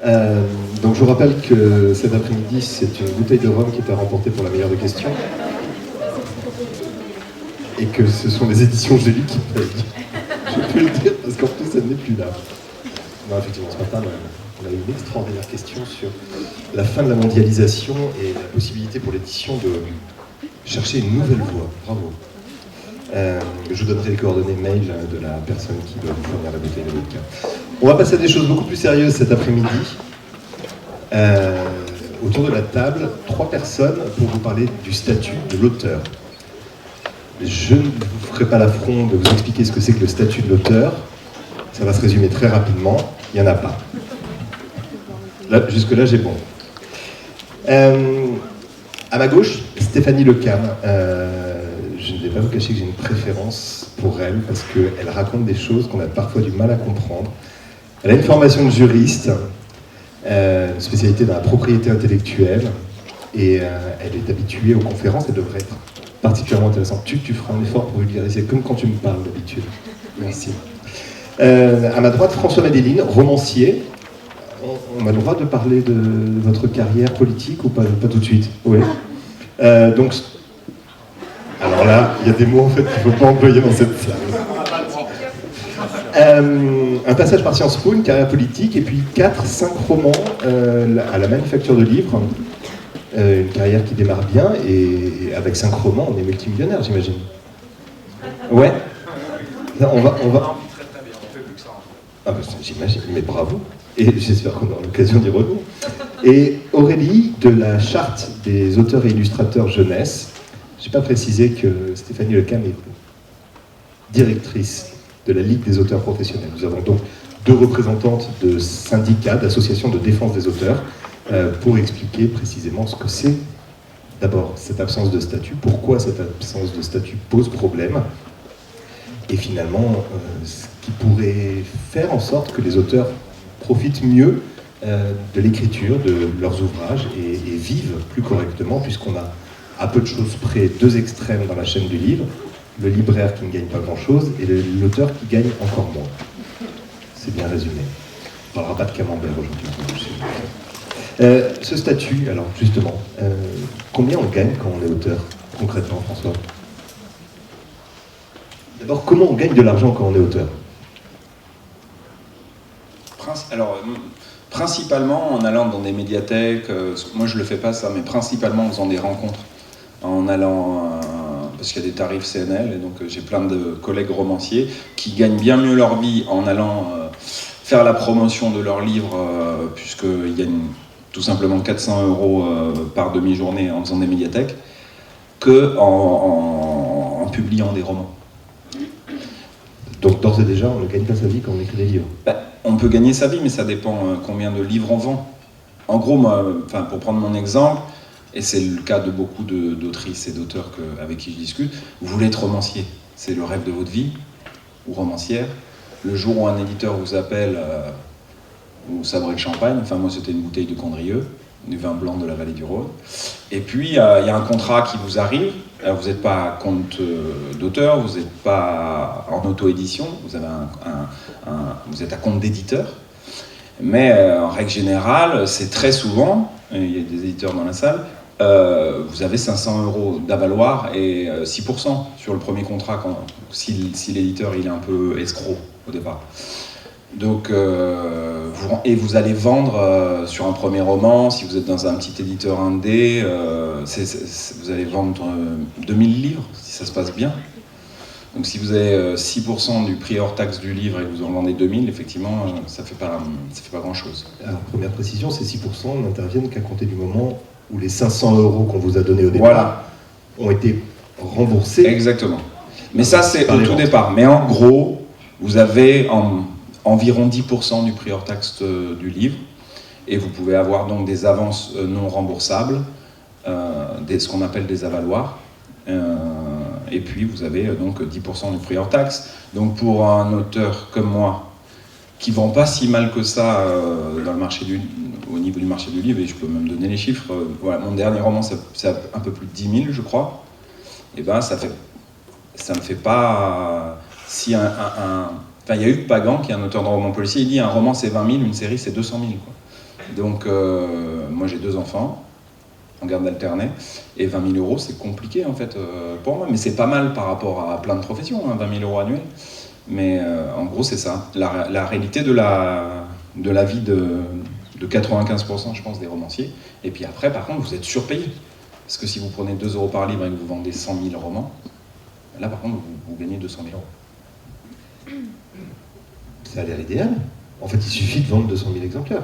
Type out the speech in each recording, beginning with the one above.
Euh, donc je vous rappelle que cet après-midi, c'est une bouteille de rhum qui était remportée pour la meilleure des questions. Et que ce sont les éditions Gély qui payent. Je peux le dire parce qu'en plus, elle n'est plus là. Non, effectivement, ce matin, on a eu une extraordinaire question sur la fin de la mondialisation et la possibilité pour l'édition de chercher une nouvelle voie. Bravo. Je vous donnerai les coordonnées mail de la personne qui doit vous fournir la bouteille de vodka. On va passer à des choses beaucoup plus sérieuses cet après-midi. Autour de la table, 3 personnes pour vous parler du statut de l'auteur. Je ne vous ferai pas l'affront de vous expliquer ce que c'est que le statut de l'auteur. Ça va se résumer très rapidement. Il n'y en a pas. Là, jusque-là, j'ai bon. À ma gauche, Stéphanie Lecam. Je ne vais pas vous cacher que j'ai une préférence pour elle parce qu'elle raconte des choses qu'on a parfois du mal à comprendre. Elle a une formation de juriste, une spécialité dans la propriété intellectuelle et elle est habituée aux conférences. Elle devrait être particulièrement intéressante. Tu feras un effort pour vulgariser comme quand tu me parles d'habitude. Merci. À ma droite, François Madéline, romancier. On a le droit de parler de votre carrière politique ou pas tout de suite? Oui. Donc, alors là, il y a des mots en fait qu'il ne faut pas employer dans cette salle. Un passage par Sciences Po, une carrière politique, et puis 4-5 romans à la Manufacture de Livres. Une carrière qui démarre bien, et avec 5 romans, on est multimillionnaire, j'imagine. Ouais. On va... Ah ben, j'imagine, mais bravo. Et j'espère qu'on aura l'occasion d'y revenir. Et Aurélie, de la Charte des auteurs et illustrateurs jeunesse. Je n'ai pas précisé que Stéphanie Lecam est directrice de la Ligue des auteurs professionnels. Nous avons donc 2 représentantes de syndicats, d'associations de défense des auteurs, pour expliquer précisément ce que c'est, d'abord, cette absence de statut, pourquoi cette absence de statut pose problème, et finalement, ce qui pourrait faire en sorte que les auteurs profitent mieux de l'écriture de leurs ouvrages et vivent plus correctement, puisqu'on a à peu de choses près 2 extrêmes dans la chaîne du livre, le libraire qui ne gagne pas grand-chose et l'auteur qui gagne encore moins. C'est bien résumé. On ne parlera pas de camembert aujourd'hui. Ce statut, alors justement, combien on gagne quand on est auteur, concrètement, François? D'abord, comment on gagne de l'argent quand on est auteur? Alors, principalement en allant dans des médiathèques, moi je le fais pas ça, mais principalement en faisant des rencontres, en allant, parce qu'il y a des tarifs CNL, et donc j'ai plein de collègues romanciers qui gagnent bien mieux leur vie en allant faire la promotion de leurs livres, puisqu'ils gagnent tout simplement 400 € par demi-journée en faisant des médiathèques, qu'en publiant des romans. Donc d'ores et déjà, on ne gagne pas sa vie quand on écrit des livres. On peut gagner sa vie, mais ça dépend combien de livres on vend. En gros, moi, pour prendre mon exemple, et c'est le cas de beaucoup d'autrices et d'auteurs avec qui je discute, vous voulez être romancier, c'est le rêve de votre vie, ou romancière. Le jour où un éditeur vous appelle, vous sabrez le champagne, enfin moi c'était une bouteille de Condrieu, du vin blanc de la vallée du Rhône. Et puis il y a un contrat qui vous arrive, vous n'êtes pas à compte d'auteur, vous n'êtes pas en auto-édition, vous êtes à compte d'éditeur. Mais en règle générale, c'est très souvent, il y a des éditeurs dans la salle, vous avez 500 € d'avaloir et 6% sur le premier contrat si l'éditeur il est un peu escroc au départ. Donc, vous allez vendre sur un premier roman, si vous êtes dans un petit éditeur indé, vous allez vendre 2000 livres, si ça se passe bien. Donc si vous avez 6% du prix hors taxe du livre et que vous en vendez 2000, effectivement, ça fait pas grand-chose. Alors, première précision, ces 6% n'interviennent qu'à compter du moment où les 500 € qu'on vous a donnés au départ ont été remboursés. Exactement. Mais ça, c'est au tout départ. Mais en gros, vous avez environ 10% du prix hors taxe du livre, et vous pouvez avoir donc des avances non remboursables, ce qu'on appelle des avaloirs, et puis vous avez donc 10% du prix hors taxe. Donc pour un auteur comme moi, qui ne vend pas si mal que ça dans le marché au niveau du marché du livre, et je peux même donner les chiffres, voilà, mon dernier roman c'est un peu plus de 10 000 je crois, et ben ça me fait pas... si Enfin, il y a eu Pagan, qui est un auteur de romans policiers, il dit un roman c'est 20 000, une série c'est 200 000. Quoi. Donc, moi j'ai 2 enfants en garde alternée, et 20 000 euros, c'est compliqué en fait pour moi, mais c'est pas mal par rapport à plein de professions, hein, 20 000 euros annuels. Mais en gros, c'est ça, la réalité de la vie de 95%, je pense, des romanciers. Et puis après, par contre, vous êtes surpayé. Parce que si vous prenez 2 euros par livre et que vous vendez 100 000 romans, là par contre, vous gagnez 200 000 euros. Ça a l'air idéal. En fait, il suffit de vendre 200 000 exemplaires.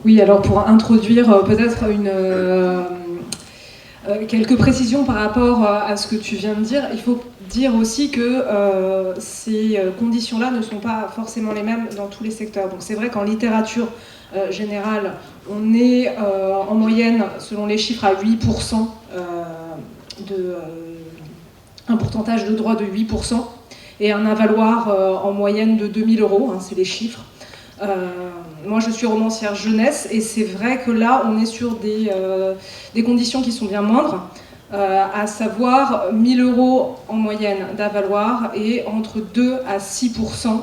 Oui, alors pour introduire peut-être quelques précisions par rapport à ce que tu viens de dire, il faut dire aussi que ces conditions-là ne sont pas forcément les mêmes dans tous les secteurs. Donc c'est vrai qu'en littérature générale, on est en moyenne, selon les chiffres, à 8% un pourcentage de droit de 8% et un avaloir en moyenne de 2 000 euros, hein, c'est les chiffres. Moi je suis romancière jeunesse et c'est vrai que là on est sur des conditions qui sont bien moindres, à savoir 1 000 euros en moyenne d'avaloir et entre 2 à 6%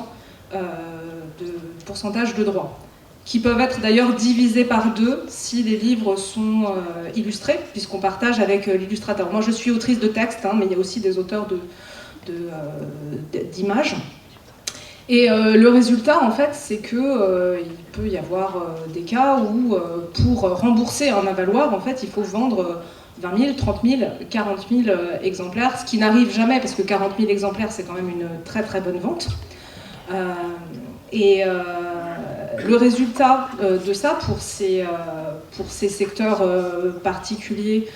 de pourcentage de droit, qui peuvent être d'ailleurs divisés par 2 si les livres sont illustrés, puisqu'on partage avec l'illustrateur. Moi je suis autrice de texte, hein, mais il y a aussi des auteurs d'images. Et le résultat, en fait, c'est qu'il peut y avoir des cas où, pour rembourser un avaloir, en fait, il faut vendre 20 000, 30 000, 40 000 exemplaires, ce qui n'arrive jamais, parce que 40 000 exemplaires, c'est quand même une très très bonne vente. Le résultat de ça, pour ces secteurs particuliers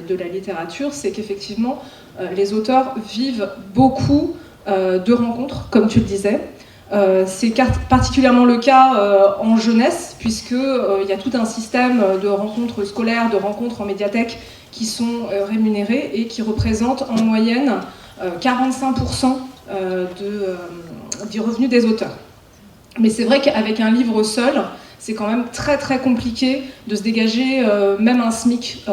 de la littérature, c'est qu'effectivement, les auteurs vivent beaucoup de rencontres, comme tu le disais. C'est particulièrement le cas en jeunesse, puisqu'il y a tout un système de rencontres scolaires, de rencontres en médiathèque qui sont rémunérées et qui représentent en moyenne 45% du revenu des auteurs. Mais c'est vrai qu'avec un livre seul, c'est quand même très très compliqué de se dégager même un SMIC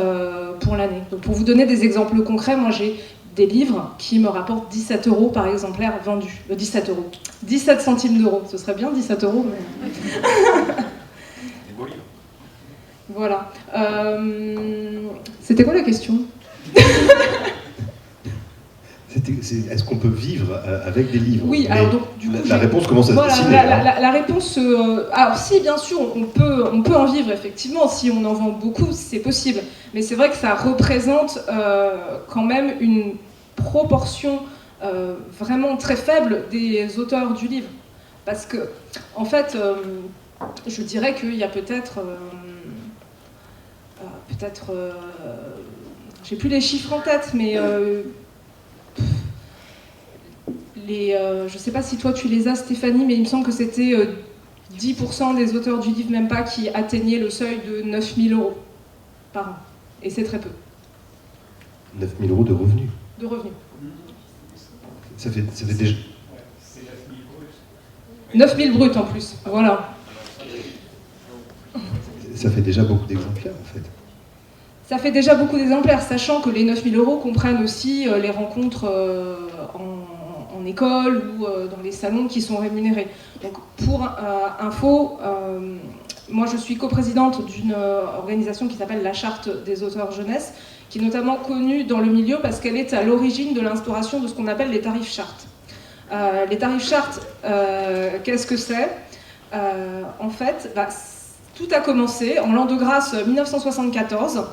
pour l'année. Donc pour vous donner des exemples concrets, moi j'ai des livres qui me rapportent 17 euros par exemplaire vendu. 17 euros. 17 centimes d'euros. Ce serait bien 17 euros, mais... Des beaux livres. Voilà. C'était quoi la question ? Est-ce qu'on peut vivre avec des livres ? Oui, alors donc, du coup, la réponse commence à se dessiner. La réponse... alors si, bien sûr, on peut en vivre, effectivement. Si on en vend beaucoup, c'est possible. Mais c'est vrai que ça représente quand même une proportion vraiment très faible des auteurs du livre. Parce que, en fait, je dirais qu'il y a peut-être... j'ai plus les chiffres en tête, mais... je ne sais pas si toi tu les as, Stéphanie, mais il me semble que c'était 10% des auteurs du livre, même pas, qui atteignaient le seuil de 9 000 euros par an. Et c'est très peu. 9 000 euros de revenus. De revenus. Ça fait déjà... C'est 9 000 bruts. 9 000 bruts en plus, voilà. Ça fait déjà beaucoup d'exemplaires, en fait. Ça fait déjà beaucoup d'exemplaires, sachant que les 9 000 euros comprennent aussi les rencontres en école ou dans les salons qui sont rémunérés. Donc pour info, moi je suis coprésidente d'une organisation qui s'appelle la Charte des auteurs jeunesse, qui est notamment connue dans le milieu parce qu'elle est à l'origine de l'instauration de ce qu'on appelle les tarifs chartes. Les tarifs chartes, qu'est-ce que c'est ? En fait, tout a commencé en l'an de grâce 1974,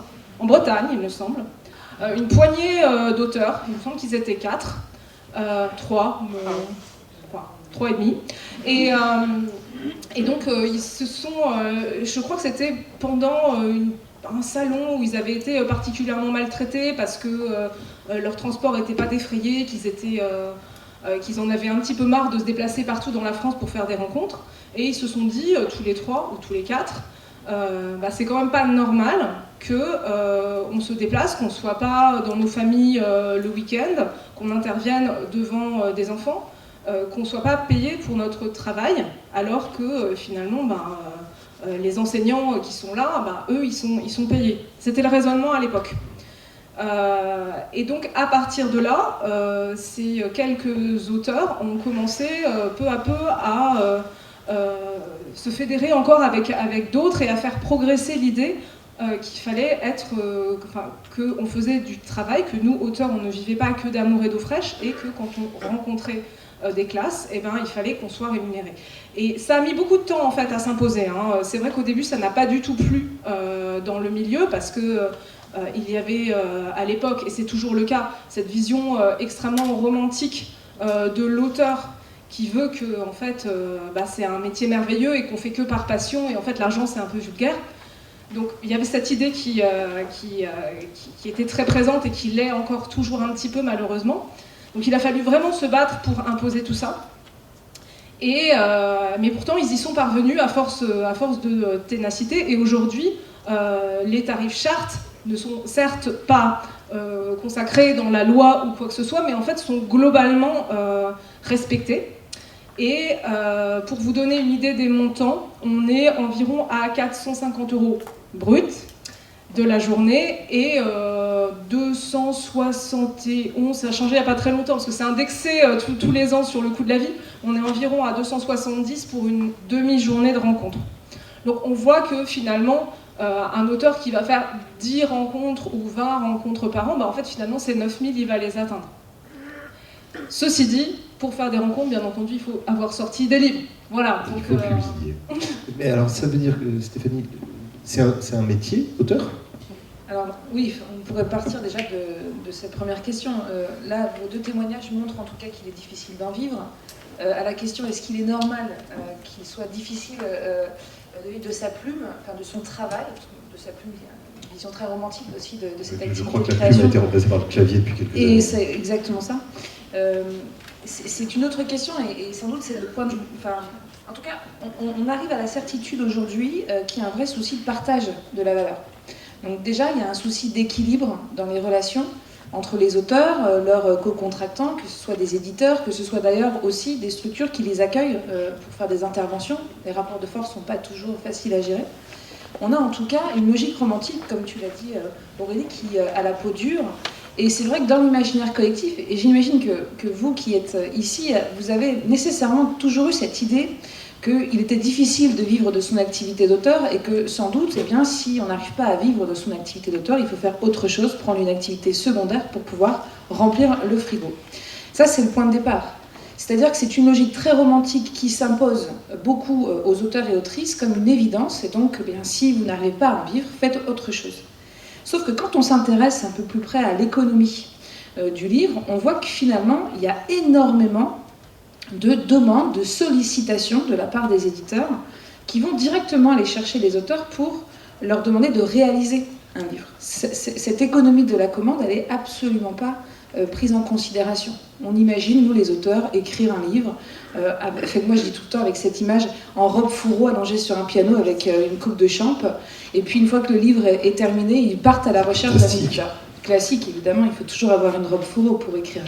en Bretagne, il me semble. Une poignée d'auteurs, il me semble qu'ils étaient 4, 3 et demi. Et donc, ils se sont... je crois que c'était pendant un salon où ils avaient été particulièrement maltraités parce que leur transport n'était pas défrayé, qu'ils en avaient un petit peu marre de se déplacer partout dans la France pour faire des rencontres. Et ils se sont dit, tous les 3 ou tous les 4, c'est quand même pas normal qu'on se déplace, qu'on ne soit pas dans nos familles le week-end, qu'on intervienne devant des enfants, qu'on ne soit pas payé pour notre travail, alors que finalement, les enseignants qui sont là, eux, ils sont payés. C'était le raisonnement à l'époque. Et donc, à partir de là, ces quelques auteurs ont commencé peu à peu à se fédérer encore avec d'autres et à faire progresser l'idée qu'il fallait qu'on faisait du travail, que nous, auteurs, on ne vivait pas que d'amour et d'eau fraîche, et que quand on rencontrait des classes, eh ben, il fallait qu'on soit rémunéré. Et ça a mis beaucoup de temps en fait à s'imposer. Hein. C'est vrai qu'au début, ça n'a pas du tout plu dans le milieu, parce que il y avait à l'époque, et c'est toujours le cas, cette vision extrêmement romantique de l'auteur qui veut que en fait, c'est un métier merveilleux et qu'on fait que par passion, et en fait l'argent c'est un peu vulgaire. Donc il y avait cette idée qui était très présente et qui l'est encore toujours un petit peu malheureusement. Donc il a fallu vraiment se battre pour imposer tout ça. Mais pourtant ils y sont parvenus à force de ténacité, et aujourd'hui les tarifs chartes ne sont certes pas consacrés dans la loi ou quoi que ce soit, mais en fait sont globalement respectés. Et pour vous donner une idée des montants, on est environ à 450 € brut de la journée, et 271, ça a changé il n'y a pas très longtemps parce que c'est indexé tous les ans sur le coût de la vie, on est environ à 270 pour une demi-journée de rencontre. Donc on voit que finalement, un auteur qui va faire 10 rencontres ou 20 rencontres par an, en fait finalement ces 9000 il va les atteindre. Ceci dit, pour faire des rencontres, bien entendu, il faut avoir sorti des livres. Voilà. Il faut publier. Mais alors ça veut dire que, Stéphanie, c'est un métier, auteur ? Alors oui, on pourrait partir déjà de cette première question. Là, vos deux témoignages montrent en tout cas qu'il est difficile d'en vivre. À la question, est-ce qu'il est normal qu'il soit difficile de vivre de sa plume, enfin de son travail, de sa plume, il y a une vision très romantique aussi de cette activité. Je crois que la plume a été remplacée par le clavier depuis quelques années. Et c'est exactement ça. C'est une autre question, et sans doute c'est le point de vue. Enfin, en tout cas, on arrive à la certitude aujourd'hui qu'il y a un vrai souci de partage de la valeur. Donc déjà, il y a un souci d'équilibre dans les relations entre les auteurs, leurs co-contractants, que ce soit des éditeurs, que ce soit d'ailleurs aussi des structures qui les accueillent pour faire des interventions. Les rapports de force ne sont pas toujours faciles à gérer. On a en tout cas une logique romantique, comme tu l'as dit Aurélie, qui a la peau dure. Et c'est vrai que dans l'imaginaire collectif, et j'imagine que vous qui êtes ici, vous avez nécessairement toujours eu cette idée qu'il était difficile de vivre de son activité d'auteur, et que sans doute, eh bien, si on n'arrive pas à vivre de son activité d'auteur, il faut faire autre chose, prendre une activité secondaire pour pouvoir remplir le frigo. Ça, c'est le point de départ. C'est-à-dire que c'est une logique très romantique qui s'impose beaucoup aux auteurs et autrices comme une évidence, et donc eh bien, si vous n'arrivez pas à en vivre, faites autre chose. Sauf que quand on s'intéresse un peu plus près à l'économie du livre, on voit que finalement, il y a énormément de demandes, de sollicitations de la part des éditeurs qui vont directement aller chercher les auteurs pour leur demander de réaliser un livre. Cette économie de la commande, elle n'est absolument pas prise en considération. On imagine, nous les auteurs, écrire un livre, moi je dis tout le temps avec cette image, en robe fourreau allongée sur un piano avec une coupe de champ, et puis une fois que le livre est terminé, ils partent à la recherche d'un éditeur. Classique, évidemment, il faut toujours avoir une robe fourreau pour écrire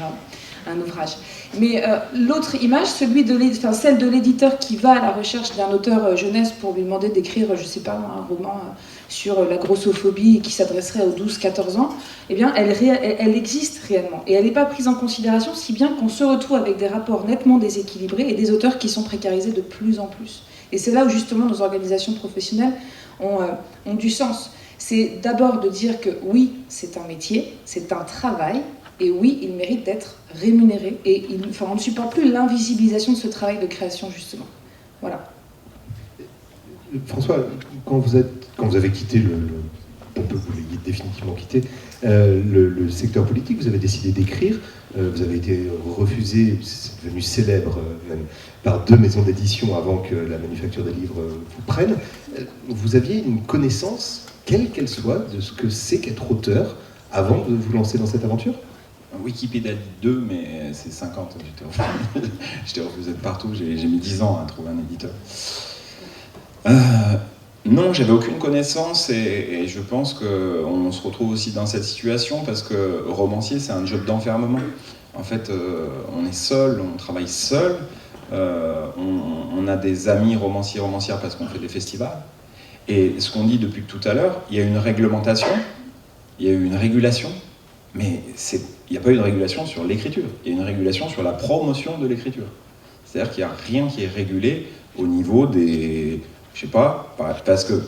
un ouvrage. Mais l'autre image, celle de l'éditeur qui va à la recherche d'un auteur jeunesse pour lui demander d'écrire, je sais pas, un roman sur la grossophobie qui s'adresserait aux 12-14 ans, eh bien, elle existe réellement. Et elle n'est pas prise en considération, si bien qu'on se retrouve avec des rapports nettement déséquilibrés et des auteurs qui sont précarisés de plus en plus. Et c'est là où justement nos organisations professionnelles ont du sens. C'est d'abord de dire que oui, c'est un métier, c'est un travail, et oui, il mérite d'être rémunéré. Et on ne supporte plus l'invisibilisation de ce travail de création, justement. Voilà. François, quand vous avez quitté on peut vous l'ayez définitivement quitté, le secteur politique, vous avez décidé d'écrire, vous avez été refusé, c'est devenu célèbre même, par 2 maisons d'édition avant que la Manufacture des livres vous prenne. Vous aviez une connaissance, quelle qu'elle soit, de ce que c'est qu'être auteur avant de vous lancer dans cette aventure ? Wikipédia dit 2, mais c'est 50. J'étais refusé de partout, j'ai mis 10 ans à trouver un éditeur. Non, j'avais aucune connaissance, et je pense qu'on se retrouve aussi dans cette situation parce que romancier, c'est un job d'enfermement. En fait, on est seul, on travaille seul, on a des amis romanciers, romancières parce qu'on fait des festivals. Et ce qu'on dit depuis tout à l'heure, il y a une réglementation, il y a eu une régulation, mais il n'y a pas eu de régulation sur l'écriture, il y a une régulation sur la promotion de l'écriture. C'est-à-dire qu'il n'y a rien qui est régulé au niveau des... Je sais pas, parce que,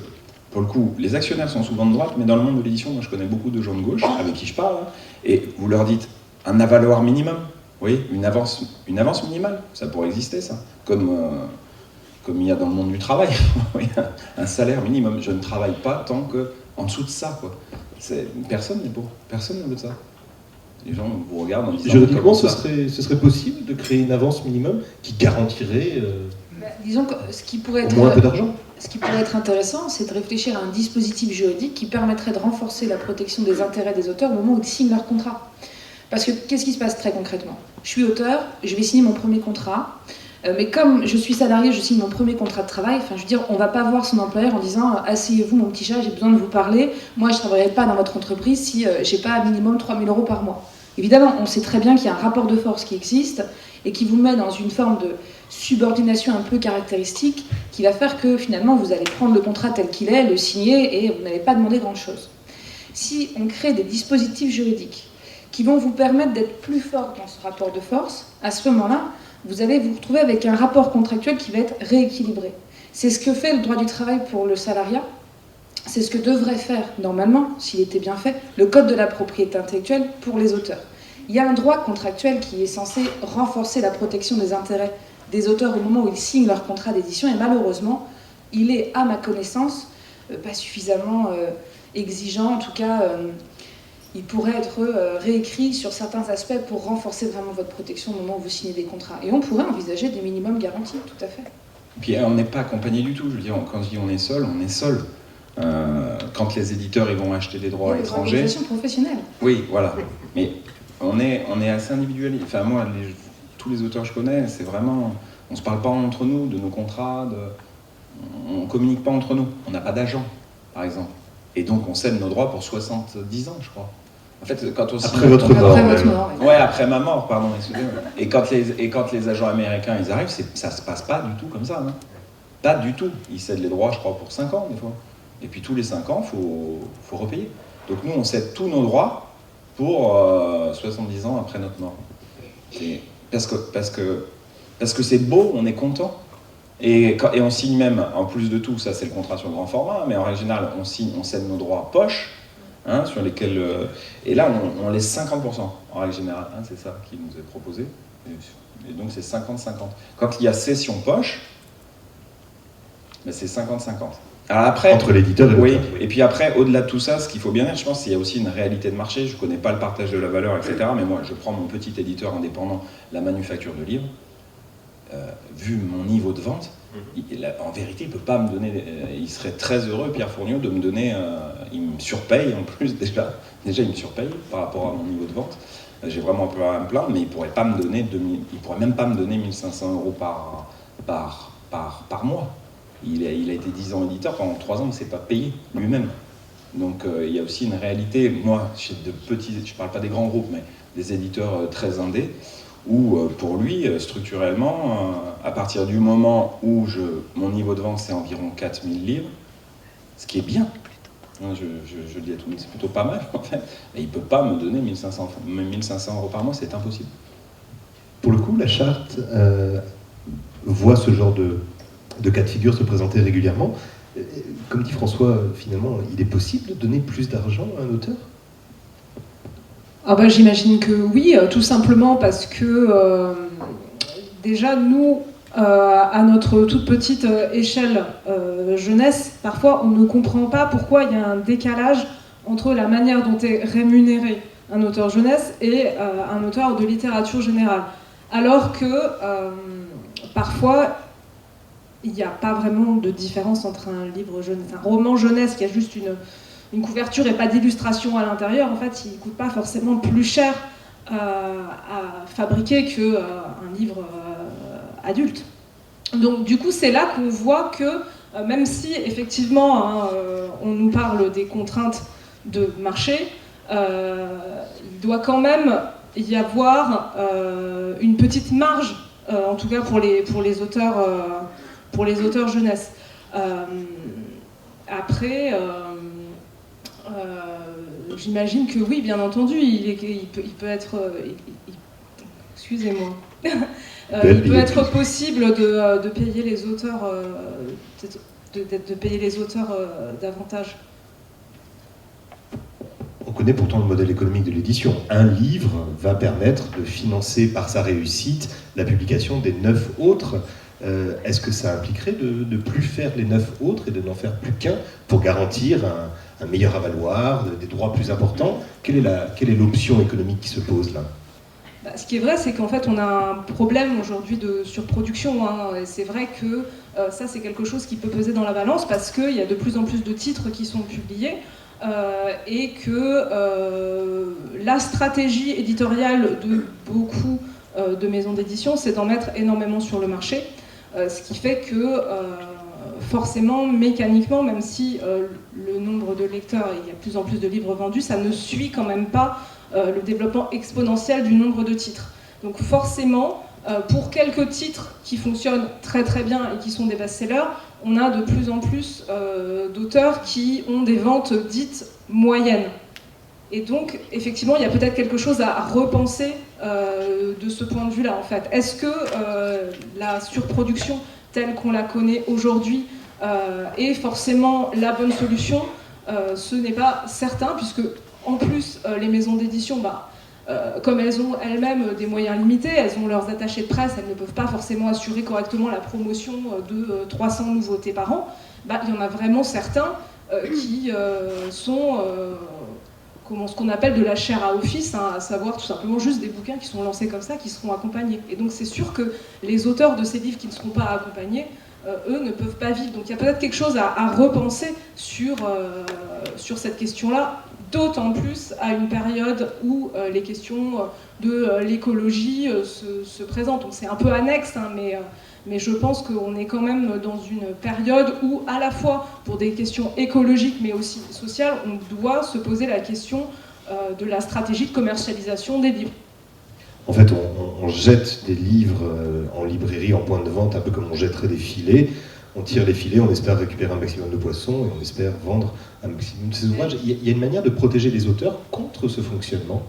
pour le coup, les actionnaires sont souvent de droite, mais dans le monde de l'édition, moi je connais beaucoup de gens de gauche avec qui je parle, hein, et vous leur dites un avaloir minimum, oui, une avance minimale, ça pourrait exister ça, comme il y a dans le monde du travail, un salaire minimum. Je ne travaille pas tant qu'en dessous de ça, quoi. Personne n'est pour, personne ne veut de ça. Les gens vous regardent en disant... Juridiquement, ce serait possible de créer une avance minimum qui garantirait Disons que ce qui pourrait au être... moins un peu d'argent. Ce qui pourrait être intéressant, c'est de réfléchir à un dispositif juridique qui permettrait de renforcer la protection des intérêts des auteurs au moment où ils signent leur contrat. Parce que qu'est-ce qui se passe très concrètement? Je suis auteur, je vais signer mon premier contrat, mais comme je suis salarié, je signe mon premier contrat de travail, enfin je veux dire, on ne va pas voir son employeur en disant « Asseyez-vous mon petit chat, j'ai besoin de vous parler, moi je ne travaillerai pas dans votre entreprise si je n'ai pas minimum 3 000 € par mois ». Évidemment, on sait très bien qu'il y a un rapport de force qui existe et qui vous met dans une forme de subordination un peu caractéristique qui va faire que finalement vous allez prendre le contrat tel qu'il est, le signer et vous n'allez pas demander grand-chose. Si on crée des dispositifs juridiques qui vont vous permettre d'être plus fort dans ce rapport de force, à ce moment-là, vous allez vous retrouver avec un rapport contractuel qui va être rééquilibré. C'est ce que fait le droit du travail pour le salariat, c'est ce que devrait faire, normalement, s'il était bien fait, le code de la propriété intellectuelle pour les auteurs. Il y a un droit contractuel qui est censé renforcer la protection des intérêts des auteurs au moment où ils signent leur contrat d'édition, et malheureusement, il est, à ma connaissance, pas suffisamment exigeant, en tout cas... il pourrait être réécrit sur certains aspects pour renforcer vraiment votre protection au moment où vous signez des contrats. Et on pourrait envisager des minimums garantis, tout à fait. Et puis on n'est pas accompagné du tout. Je veux dire, quand je dis on est seul, on est seul. Quand les éditeurs ils vont acheter des droits étrangers... L'organisation professionnelle. Oui, voilà. Mais on est assez individuel. Enfin moi, tous les auteurs que je connais, c'est vraiment... On ne se parle pas entre nous de nos contrats, on ne communique pas entre nous. On n'a pas d'agent, par exemple. Et donc on cède nos droits pour 70 ans, je crois. En fait, quand on Après votre mort. Après votre mort, oui. Ouais, après ma mort, pardon, excusez-moi. Et quand les agents américains ils arrivent, ça se passe pas du tout comme ça. Hein. Pas du tout. Ils cèdent les droits, je crois, pour 5 ans, des fois. Et puis tous les 5 ans, faut repayer. Donc nous, on cède tous nos droits pour 70 ans après notre mort. Parce que c'est beau, on est content. Et on signe même, en plus de tout, ça c'est le contrat sur le grand format, mais en règle générale, on cède nos droits poche, hein, sur lesquels... et là, on laisse 50%, en règle générale, hein, c'est ça qui nous est proposé. Et donc c'est 50-50. Quand il y a cession poche, ben, c'est 50-50. Alors après, entre l'éditeur et l'auteur. Oui, et puis après, au-delà de tout ça, ce qu'il faut bien dire, je pense qu'il y a aussi une réalité de marché. Je ne connais pas le partage de la valeur, etc. Mais moi, je prends mon petit éditeur indépendant, la manufacture de livres. Vu mon niveau de vente, en vérité, il peut pas me donner... il serait très heureux, Pierre Fourniot, de me donner... il me surpaye en plus, déjà. Déjà, il me surpaye par rapport à mon niveau de vente. J'ai vraiment pas à me plaindre, mais il pourrait pas me donner il pourrait même pas me donner 1 500 € par mois. Il a été 10 ans éditeur, pendant 3 ans, il ne s'est pas payé lui-même. Donc il y a aussi une réalité, moi, chez de petits... Je ne parle pas des grands groupes, mais des éditeurs très indés, où pour lui, structurellement, à partir du moment où mon niveau de vente c'est environ 4 000 livres, ce qui est bien, je le dis à tout le monde, c'est plutôt pas mal en fait, et il ne peut pas me donner 1 500 € par mois, c'est impossible. Pour le coup, la charte voit ce genre de cas de figure se présenter régulièrement. Comme dit François, finalement, il est possible de donner plus d'argent à un auteur ? Ah bah, j'imagine que oui, tout simplement parce que déjà nous, à notre toute petite échelle jeunesse, parfois on ne comprend pas pourquoi il y a un décalage entre la manière dont est rémunéré un auteur jeunesse et un auteur de littérature générale. Alors que parfois il n'y a pas vraiment de différence entre un livre jeunesse, un roman jeunesse qui a juste une couverture et pas d'illustration à l'intérieur, en fait, il ne coûte pas forcément plus cher à fabriquer qu'un livre adulte. Donc du coup, c'est là qu'on voit que, même si effectivement hein, on nous parle des contraintes de marché, il doit quand même y avoir une petite marge, en tout cas pour les auteurs jeunesse. Après... j'imagine que oui, bien entendu, il peut être... excusez-moi. Il peut être possible de payer les auteurs, de payer les auteurs davantage. On connaît pourtant le modèle économique de l'édition. Un livre va permettre de financer par sa réussite la publication des 9 autres. Est-ce que ça impliquerait de ne plus faire les 9 autres et de n'en faire plus qu'un pour garantir un meilleur avaloir, des droits plus importants? Quelle est l'option économique qui se pose là? Ce qui est vrai, c'est qu'en fait, on a un problème aujourd'hui de surproduction. Hein. Et c'est vrai que ça, c'est quelque chose qui peut peser dans la balance parce qu'il y a de plus en plus de titres qui sont publiés et que la stratégie éditoriale de beaucoup de maisons d'édition, c'est d'en mettre énormément sur le marché. Ce qui fait que forcément, mécaniquement, même si le nombre de lecteurs, il y a de plus en plus de livres vendus, ça ne suit quand même pas le développement exponentiel du nombre de titres. Donc forcément, pour quelques titres qui fonctionnent très très bien et qui sont des best-sellers, on a de plus en plus d'auteurs qui ont des ventes dites moyennes. Et donc, effectivement, il y a peut-être quelque chose à repenser de ce point de vue-là, en fait. Est-ce que la surproduction telle qu'on la connaît aujourd'hui est forcément la bonne solution? Ce n'est pas certain, puisque en plus, les maisons d'édition, comme elles ont elles-mêmes des moyens limités, elles ont leurs attachés de presse, elles ne peuvent pas forcément assurer correctement la promotion de 300 nouveautés par an. Il y en a vraiment certains qui sont ce qu'on appelle de la chair à office, hein, à savoir tout simplement juste des bouquins qui sont lancés comme ça, qui seront accompagnés. Et donc c'est sûr que les auteurs de ces livres qui ne seront pas accompagnés, eux ne peuvent pas vivre. Donc il y a peut-être quelque chose à repenser sur cette question-là, d'autant plus à une période où les questions de l'écologie se présentent. Donc c'est un peu annexe, hein, mais je pense qu'on est quand même dans une période où, à la fois pour des questions écologiques mais aussi sociales, on doit se poser la question de la stratégie de commercialisation des livres. En fait, on jette des livres en librairie, en point de vente, un peu comme on jetterait des filets. On tire les filets, on espère récupérer un maximum de poissons et on espère vendre un maximum de ces ouvrages. Il y a une manière de protéger les auteurs contre ce fonctionnement?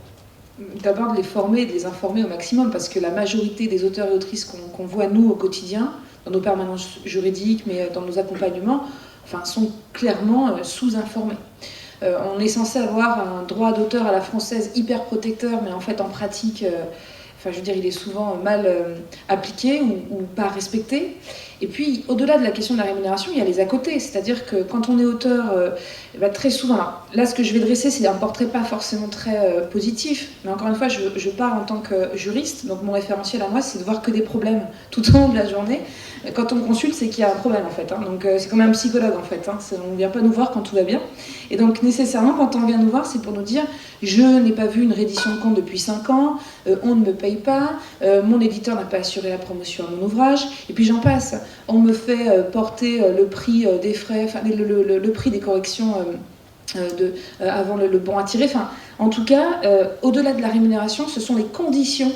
D'abord de les former et de les informer au maximum, parce que la majorité des auteurs et autrices qu'on voit, nous, au quotidien, dans nos permanences juridiques, mais dans nos accompagnements, sont clairement sous-informés. On est censé avoir un droit d'auteur à la française hyper protecteur, mais en fait, en pratique, il est souvent mal appliqué ou pas respecté. Et puis, au-delà de la question de la rémunération, il y a les à côté. C'est-à-dire que quand on est auteur, très souvent, là, ce que je vais dresser, c'est un portrait pas forcément très positif. Mais encore une fois, je pars en tant que juriste. Donc, mon référentiel à moi, c'est de voir que des problèmes tout au long de la journée. Quand on consulte, c'est qu'il y a un problème, en fait. Hein. Donc, c'est comme un psychologue, en fait. Hein. On ne vient pas nous voir quand tout va bien. Et donc, nécessairement, quand on vient nous voir, c'est pour nous dire « Je n'ai pas vu une reddition de compte depuis 5 ans, on ne me paye pas, mon éditeur n'a pas assuré la promotion à mon ouvrage, et puis j'en passe. On me fait porter le prix des frais, le prix des corrections avant le bon à tirer. En tout cas, au-delà de la rémunération, ce sont les conditions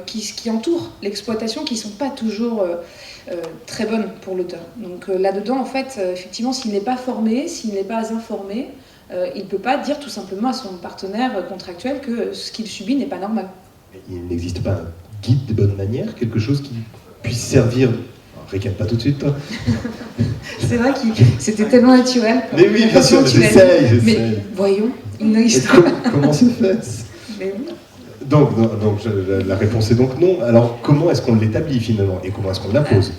qui entourent l'exploitation qui ne sont pas toujours très bonnes pour l'auteur. Donc là-dedans, en fait, effectivement, s'il n'est pas formé, s'il n'est pas informé, il ne peut pas dire tout simplement à son partenaire contractuel que ce qu'il subit n'est pas normal. Il n'existe pas un guide des bonnes manières, quelque chose qui puisse servir... Ricane pas tout de suite, toi. C'est vrai que c'était tellement naturel. Mais oui, bien sûr, j'essaye. Mais voyons, il n'existe pas. Comment se fait-ce? Mais oui. Donc la réponse est donc non. Alors, comment est-ce qu'on l'établit finalement? Et comment est-ce qu'on l'impose?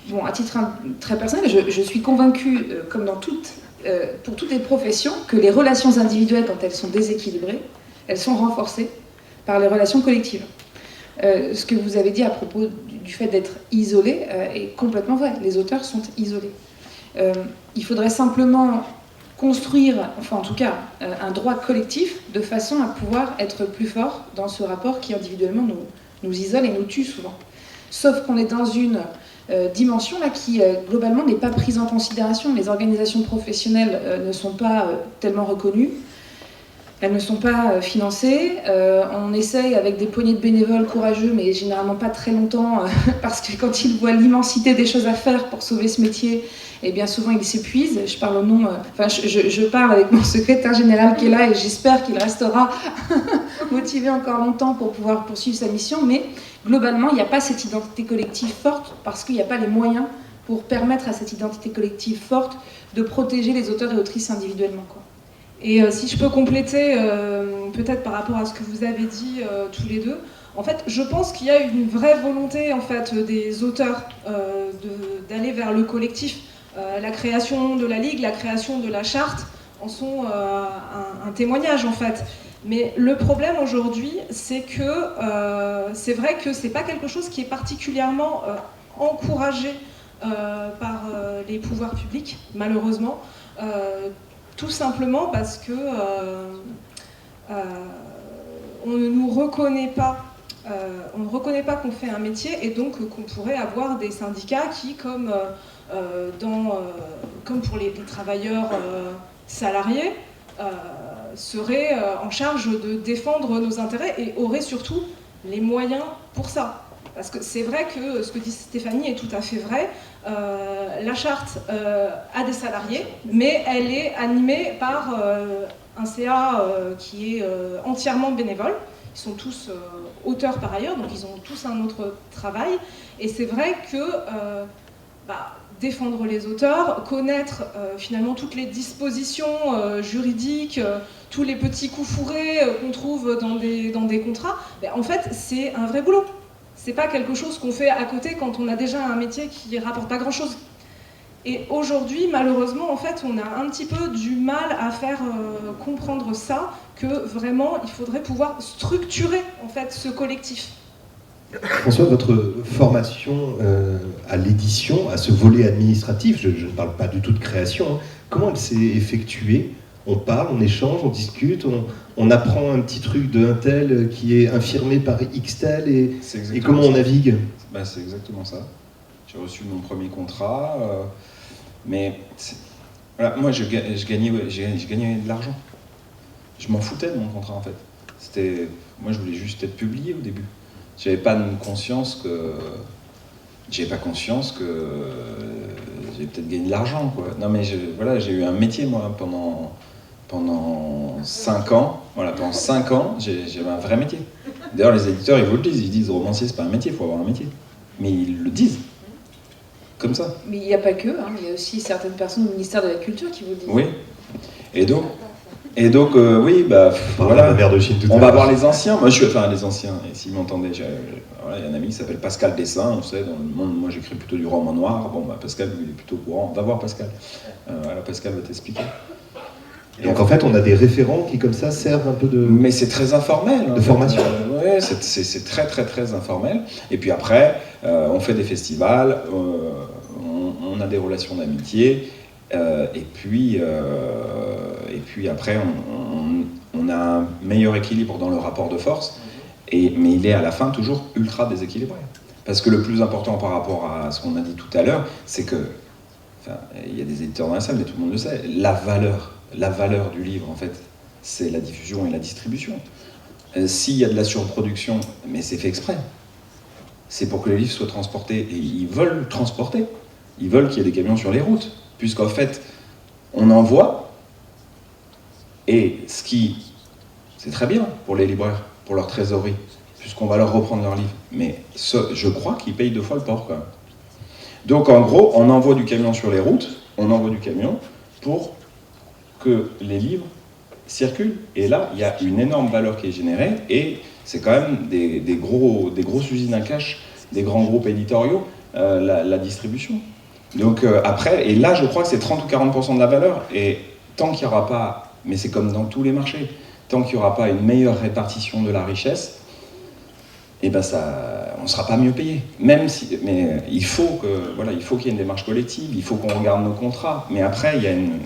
Bon, à titre très personnel, je suis convaincue, comme pour toutes les professions, que les relations individuelles, quand elles sont déséquilibrées, elles sont renforcées par les relations collectives. Ce que vous avez dit à propos du fait d'être isolé est complètement vrai. Les auteurs sont isolés. Il faudrait simplement construire, enfin en tout cas, un droit collectif de façon à pouvoir être plus fort dans ce rapport qui individuellement nous isole et nous tue souvent. Sauf qu'on est dans une dimension là qui globalement n'est pas prise en considération. Les organisations professionnelles ne sont pas tellement reconnues. Elles ne sont pas financées. On essaye avec des poignées de bénévoles courageux, mais généralement pas très longtemps, parce que quand ils voient l'immensité des choses à faire pour sauver ce métier, et bien souvent ils s'épuisent. Je parle au nom, je parle avec mon secrétaire général qui est là, et j'espère qu'il restera motivé encore longtemps pour pouvoir poursuivre sa mission, mais globalement, il n'y a pas cette identité collective forte parce qu'il n'y a pas les moyens pour permettre à cette identité collective forte de protéger les auteurs et autrices individuellement, quoi. Et si je peux compléter, peut-être par rapport à ce que vous avez dit tous les deux, en fait, je pense qu'il y a une vraie volonté en fait, des auteurs d'aller vers le collectif. La création de la Ligue, la création de la charte en sont un témoignage en fait. Mais le problème aujourd'hui, c'est que c'est vrai que c'est pas quelque chose qui est particulièrement encouragé par les pouvoirs publics, malheureusement. Tout simplement parce que on ne nous reconnaît pas. On ne reconnaît pas qu'on fait un métier et donc qu'on pourrait avoir des syndicats qui, comme pour les travailleurs salariés, seraient en charge de défendre nos intérêts et auraient surtout les moyens pour ça. Parce que c'est vrai que ce que dit Stéphanie est tout à fait vrai. La charte a des salariés, mais elle est animée par un CA qui est entièrement bénévole. Ils sont tous auteurs par ailleurs, donc ils ont tous un autre travail. Et c'est vrai que défendre les auteurs, connaître finalement toutes les dispositions juridiques, tous les petits coups fourrés qu'on trouve dans des contrats, en fait, c'est un vrai boulot. C'est pas quelque chose qu'on fait à côté quand on a déjà un métier qui rapporte pas grand-chose. Et aujourd'hui, malheureusement, en fait, on a un petit peu du mal à faire comprendre ça, que vraiment, il faudrait pouvoir structurer en fait ce collectif. François, votre formation à l'édition, à ce volet administratif, je ne parle pas du tout de création, hein, comment elle s'est effectuée? On parle, on échange, on discute, on apprend un petit truc d'un tel qui est infirmé par X tel et comment on navigue? C'est exactement ça. J'ai reçu mon premier contrat, mais voilà, moi je gagnais de l'argent. Je m'en foutais de mon contrat en fait. Moi je voulais juste être publié au début. J'avais pas conscience que j'avais peut-être gagné de l'argent, quoi. Non mais j'ai eu un métier moi pendant 5 ans. Voilà, pendant 5 ans, j'avais un vrai métier. D'ailleurs les éditeurs ils vous le disent, ils disent romancier c'est pas un métier, il faut avoir un métier. Mais ils le disent. Comme ça. Mais il n'y a pas que, hein, il y a aussi certaines personnes au ministère de la Culture qui vous le disent. Oui. Et donc oui, voilà. La mère de Chine, on va voir les anciens. Moi, les anciens. Et s'ils m'entendaient, il y a un ami qui s'appelle Pascal Dessin. On sait, dans le monde, moi, j'écris plutôt du roman noir. Bon, Pascal, lui, il est plutôt au courant. Va voir Pascal. Pascal va t'expliquer. Donc, en fait, on a des référents qui, comme ça, servent un peu de... Mais c'est très informel. De formation. Oui, c'est très, très, très informel. Et puis après, on fait des festivals, on a des relations d'amitié. Et puis après, on a un meilleur équilibre dans le rapport de force, mais il est à la fin toujours ultra déséquilibré. Parce que le plus important par rapport à ce qu'on a dit tout à l'heure, c'est que, il y a des éditeurs dans la salle, mais tout le monde le sait, la valeur du livre, en fait, c'est la diffusion et la distribution. S'il y a de la surproduction, mais c'est fait exprès. C'est pour que les livres soient transportés, et ils veulent transporter. Ils veulent qu'il y ait des camions sur les routes. Puisqu'en fait, on envoie, et c'est très bien pour les libraires, pour leur trésorerie, puisqu'on va leur reprendre leurs livres. Mais je crois qu'ils payent 2 fois le port, quand même. Donc, en gros, on envoie du camion sur les routes, on envoie du camion pour que les livres circulent. Et là, il y a une énorme valeur qui est générée, et c'est quand même des grosses usines à cash, des grands groupes éditoriaux, la distribution. Donc après, et là je crois que c'est 30 ou 40% de la valeur, et tant qu'il n'y aura pas, mais c'est comme dans tous les marchés, tant qu'il n'y aura pas une meilleure répartition de la richesse, on ne sera pas mieux payé. Mais il faut qu'il y ait une démarche collective, il faut qu'on regarde nos contrats, mais après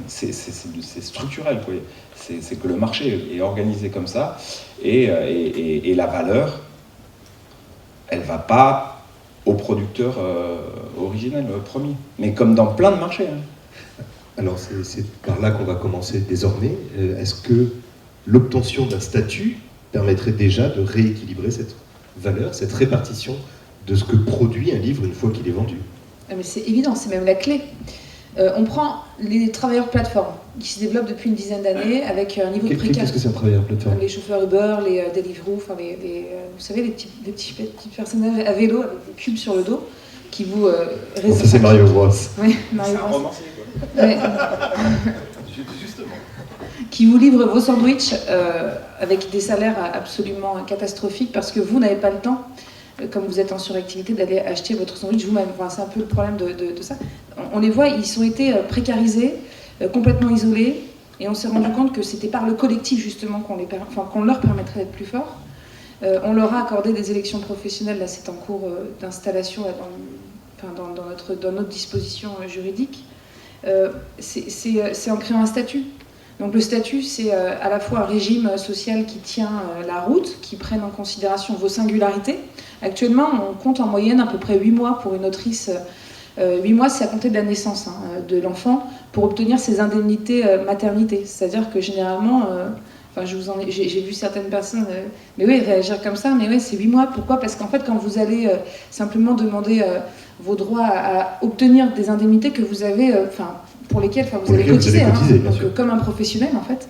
c'est structurel, quoi. C'est que le marché est organisé comme ça, et la valeur, elle ne va pas au producteur originel, premier. Mais comme dans plein de marchés. Hein. Alors c'est par là qu'on va commencer désormais. Est-ce que l'obtention d'un statut permettrait déjà de rééquilibrer cette valeur, cette répartition de ce que produit un livre une fois qu'il est vendu? Mais c'est évident, c'est même la clé. On prend les travailleurs plateformes qui se développent depuis une dizaine d'années avec un niveau de précarité. Qu'est-ce que c'est un travailleur plateforme? Les chauffeurs Uber, les Deliveroo, enfin vous savez, les petits personnages à vélo avec des cubes sur le dos qui vous Ça c'est Mario Bros. Oui, Mario C'est un Bros. romancier, quoi. Ouais. Justement. Qui vous livrent vos sandwichs avec des salaires absolument catastrophiques parce que vous n'avez pas le temps, comme vous êtes en suractivité, d'aller acheter votre sandwich vous-même. Enfin, c'est un peu le problème de ça. On les voit, ils ont été précarisés, complètement isolés, et on s'est rendu compte que c'était par le collectif justement qu'on leur permettrait d'être plus forts. On leur a accordé des élections professionnelles, là c'est en cours d'installation dans notre disposition juridique. C'est en créant un statut. Donc le statut, c'est à la fois un régime social qui tient la route, qui prenne en considération vos singularités. Actuellement, on compte en moyenne à peu près 8 mois pour une autrice. 8 mois, c'est à compter de la naissance de l'enfant pour obtenir ses indemnités maternité. C'est-à-dire que généralement, j'ai vu certaines personnes mais oui, réagir comme ça, mais oui, c'est 8 mois. Pourquoi? Parce qu'en fait, quand vous allez simplement demander vos droits à obtenir des indemnités que vous avez, pour lesquelles vous avez cotisé, donc, comme un professionnel en fait.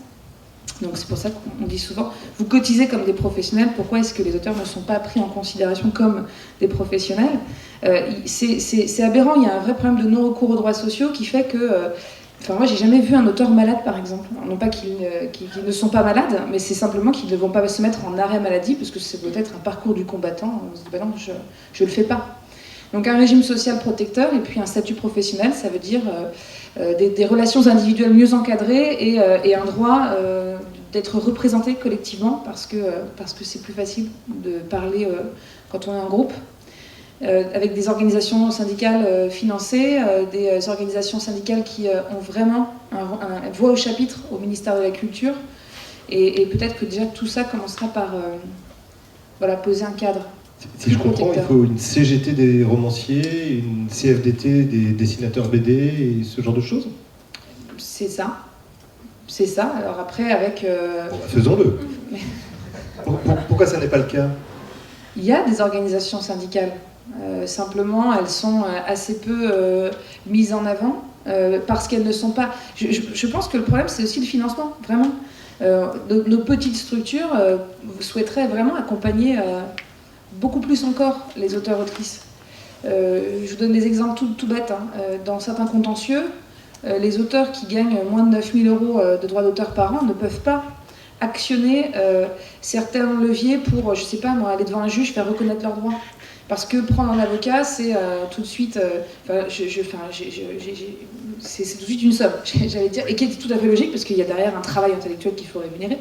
Donc c'est pour ça qu'on dit souvent, vous cotisez comme des professionnels, pourquoi est-ce que les auteurs ne sont pas pris en considération comme des professionnels? C'est aberrant, il y a un vrai problème de non-recours aux droits sociaux qui fait que... moi, j'ai jamais vu un auteur malade, par exemple. Non pas qu'ils ne sont pas malades, mais c'est simplement qu'ils ne vont pas se mettre en arrêt maladie, parce que c'est peut-être un parcours du combattant. On se dit, non, je le fais pas. Donc un régime social protecteur et puis un statut professionnel, ça veut dire des relations individuelles mieux encadrées et un droit d'être représenté collectivement, parce que c'est plus facile de parler quand on est en groupe. Avec des organisations syndicales financées, des organisations syndicales qui ont vraiment un voix au chapitre au ministère de la Culture. Et peut-être que déjà tout ça commencera par poser un cadre. Si je comprends, il faut une CGT des romanciers, une CFDT des dessinateurs BD et ce genre de choses? C'est ça. C'est ça. Alors après, avec... faisons-le. Pourquoi ça n'est pas le cas? Il y a des organisations syndicales. Simplement, elles sont assez peu mises en avant parce qu'elles ne sont pas... Je pense que le problème, c'est aussi le financement, vraiment. Nos petites structures souhaiteraient vraiment accompagner beaucoup plus encore les auteurs-autrices. Je vous donne des exemples tout bêtes. Dans certains contentieux, les auteurs qui gagnent moins de 9 000 € de droits d'auteur par an ne peuvent pas actionner certains leviers pour, je sais pas moi, aller devant un juge, faire reconnaître leurs droits. Parce que prendre un avocat, c'est tout de suite, c'est tout de suite une somme, j'allais dire, et qui est tout à fait logique parce qu'il y a derrière un travail intellectuel qu'il faut rémunérer.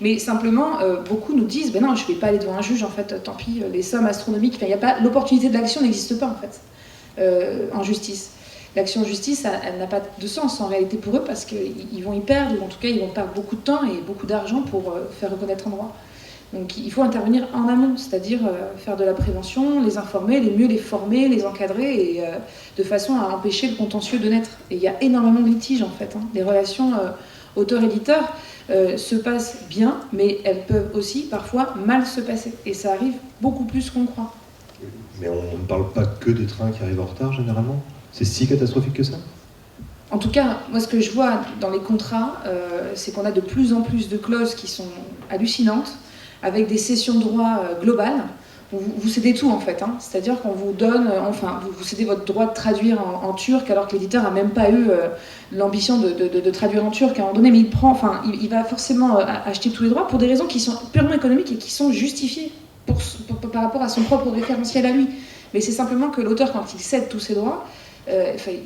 Mais simplement, beaucoup nous disent, non, je ne vais pas aller devant un juge, en fait, tant pis, les sommes astronomiques, l'opportunité de l'action n'existe pas, en fait, en justice. L'action en justice, elle n'a pas de sens en réalité pour eux parce qu'ils vont y perdre, ou en tout cas, ils vont perdre beaucoup de temps et beaucoup d'argent pour faire reconnaître un droit. Donc il faut intervenir en amont, c'est-à-dire faire de la prévention, les informer, mieux les former, les encadrer, et de façon à empêcher le contentieux de naître. Et il y a énormément de litiges en fait. Les relations auteur-éditeur se passent bien, mais elles peuvent aussi parfois mal se passer. Et ça arrive beaucoup plus qu'on croit. Mais on ne parle pas que des trains qui arrivent en retard généralement? C'est si catastrophique que ça? En tout cas, moi ce que je vois dans les contrats, c'est qu'on a de plus en plus de clauses qui sont hallucinantes, avec des cessions de droits globales. Vous cédez tout en fait, c'est-à-dire qu'on vous donne, vous cédez votre droit de traduire en turc alors que l'éditeur n'a même pas eu l'ambition de traduire en turc à un moment donné, mais il va forcément acheter tous les droits pour des raisons qui sont purement économiques et qui sont justifiées par rapport à son propre référentiel à lui. Mais c'est simplement que l'auteur, quand il cède tous ses droits,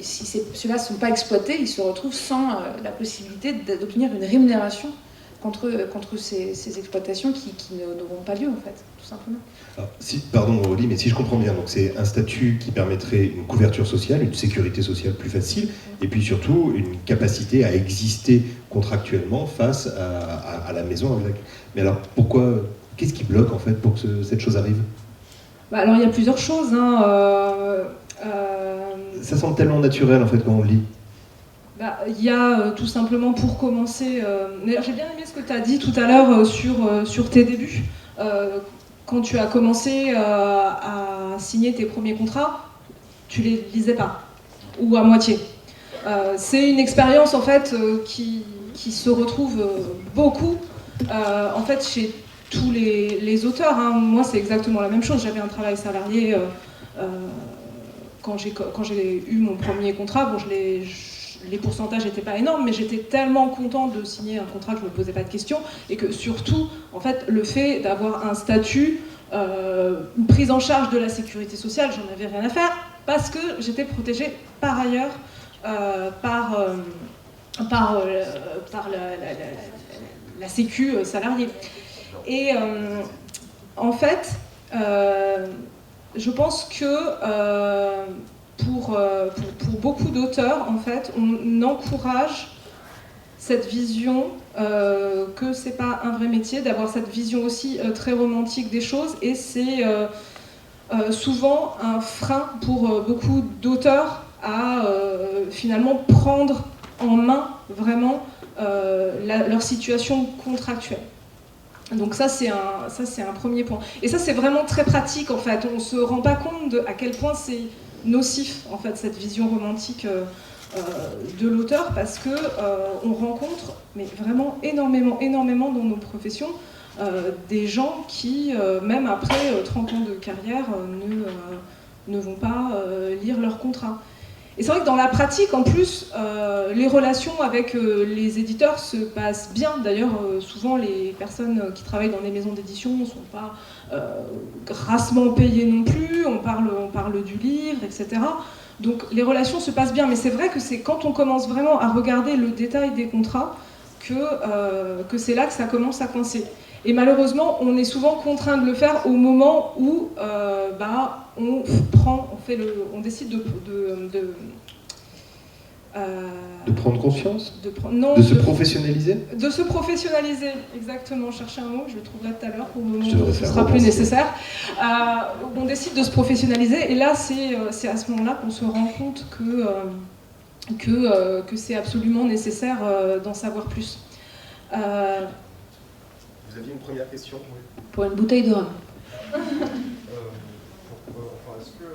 si ceux-là ne sont pas exploités, il se retrouve sans la possibilité d'obtenir une rémunération contre ces exploitations qui n'auront pas lieu, en fait, tout simplement. Alors, pardon, Aurélie, mais si je comprends bien, donc c'est un statut qui permettrait une couverture sociale, une sécurité sociale plus facile, et puis surtout une capacité à exister contractuellement face à la maison. Mais alors, qu'est-ce qui bloque, en fait, pour que cette chose arrive? Alors, il y a plusieurs choses. Ça semble tellement naturel, en fait, quand on le lit. Il y a tout simplement, pour commencer, j'ai bien aimé ce que tu as dit tout à l'heure sur tes débuts. Quand tu as commencé à signer tes premiers contrats, tu les lisais pas, ou à moitié. C'est une expérience en fait qui se retrouve beaucoup en fait chez tous les auteurs. Hein. Moi, c'est exactement la même chose. J'avais un travail salarié quand j'ai eu mon premier contrat. Bon, les pourcentages n'étaient pas énormes, mais j'étais tellement contente de signer un contrat que je ne me posais pas de questions, et que surtout, en fait, le fait d'avoir un statut, une prise en charge de la sécurité sociale, j'en avais rien à faire, parce que j'étais protégée par ailleurs par la sécu salariée. Et en fait, je pense que pour beaucoup d'auteurs, en fait, on encourage cette vision que c'est pas un vrai métier, d'avoir cette vision aussi très romantique des choses, et c'est souvent un frein pour beaucoup d'auteurs à finalement prendre en main vraiment leur situation contractuelle. Donc ça c'est un premier point. Et ça c'est vraiment très pratique en fait. On ne se rend pas compte à quel point c'est nocif en fait cette vision romantique de l'auteur, parce que on rencontre mais vraiment énormément dans nos professions des gens qui même après 30 ans de carrière ne vont pas lire leur contrat. Et c'est vrai que dans la pratique, en plus, les relations avec les éditeurs se passent bien. D'ailleurs, souvent, les personnes qui travaillent dans les maisons d'édition ne sont pas grassement payées non plus. On parle du livre, etc. Donc, les relations se passent bien. Mais c'est vrai que c'est quand on commence vraiment à regarder le détail des contrats que c'est là que ça commence à coincer. Et malheureusement, on est souvent contraint de le faire au moment où on décide de prendre conscience, de se professionnaliser. De se professionnaliser, exactement. Chercher un mot, je le trouverai tout à l'heure au moment où ce sera plus nécessaire. On décide de se professionnaliser, et là, c'est à ce moment-là qu'on se rend compte que c'est absolument nécessaire d'en savoir plus. Vous aviez une première question? Pour une bouteille de rhum. Est-ce que,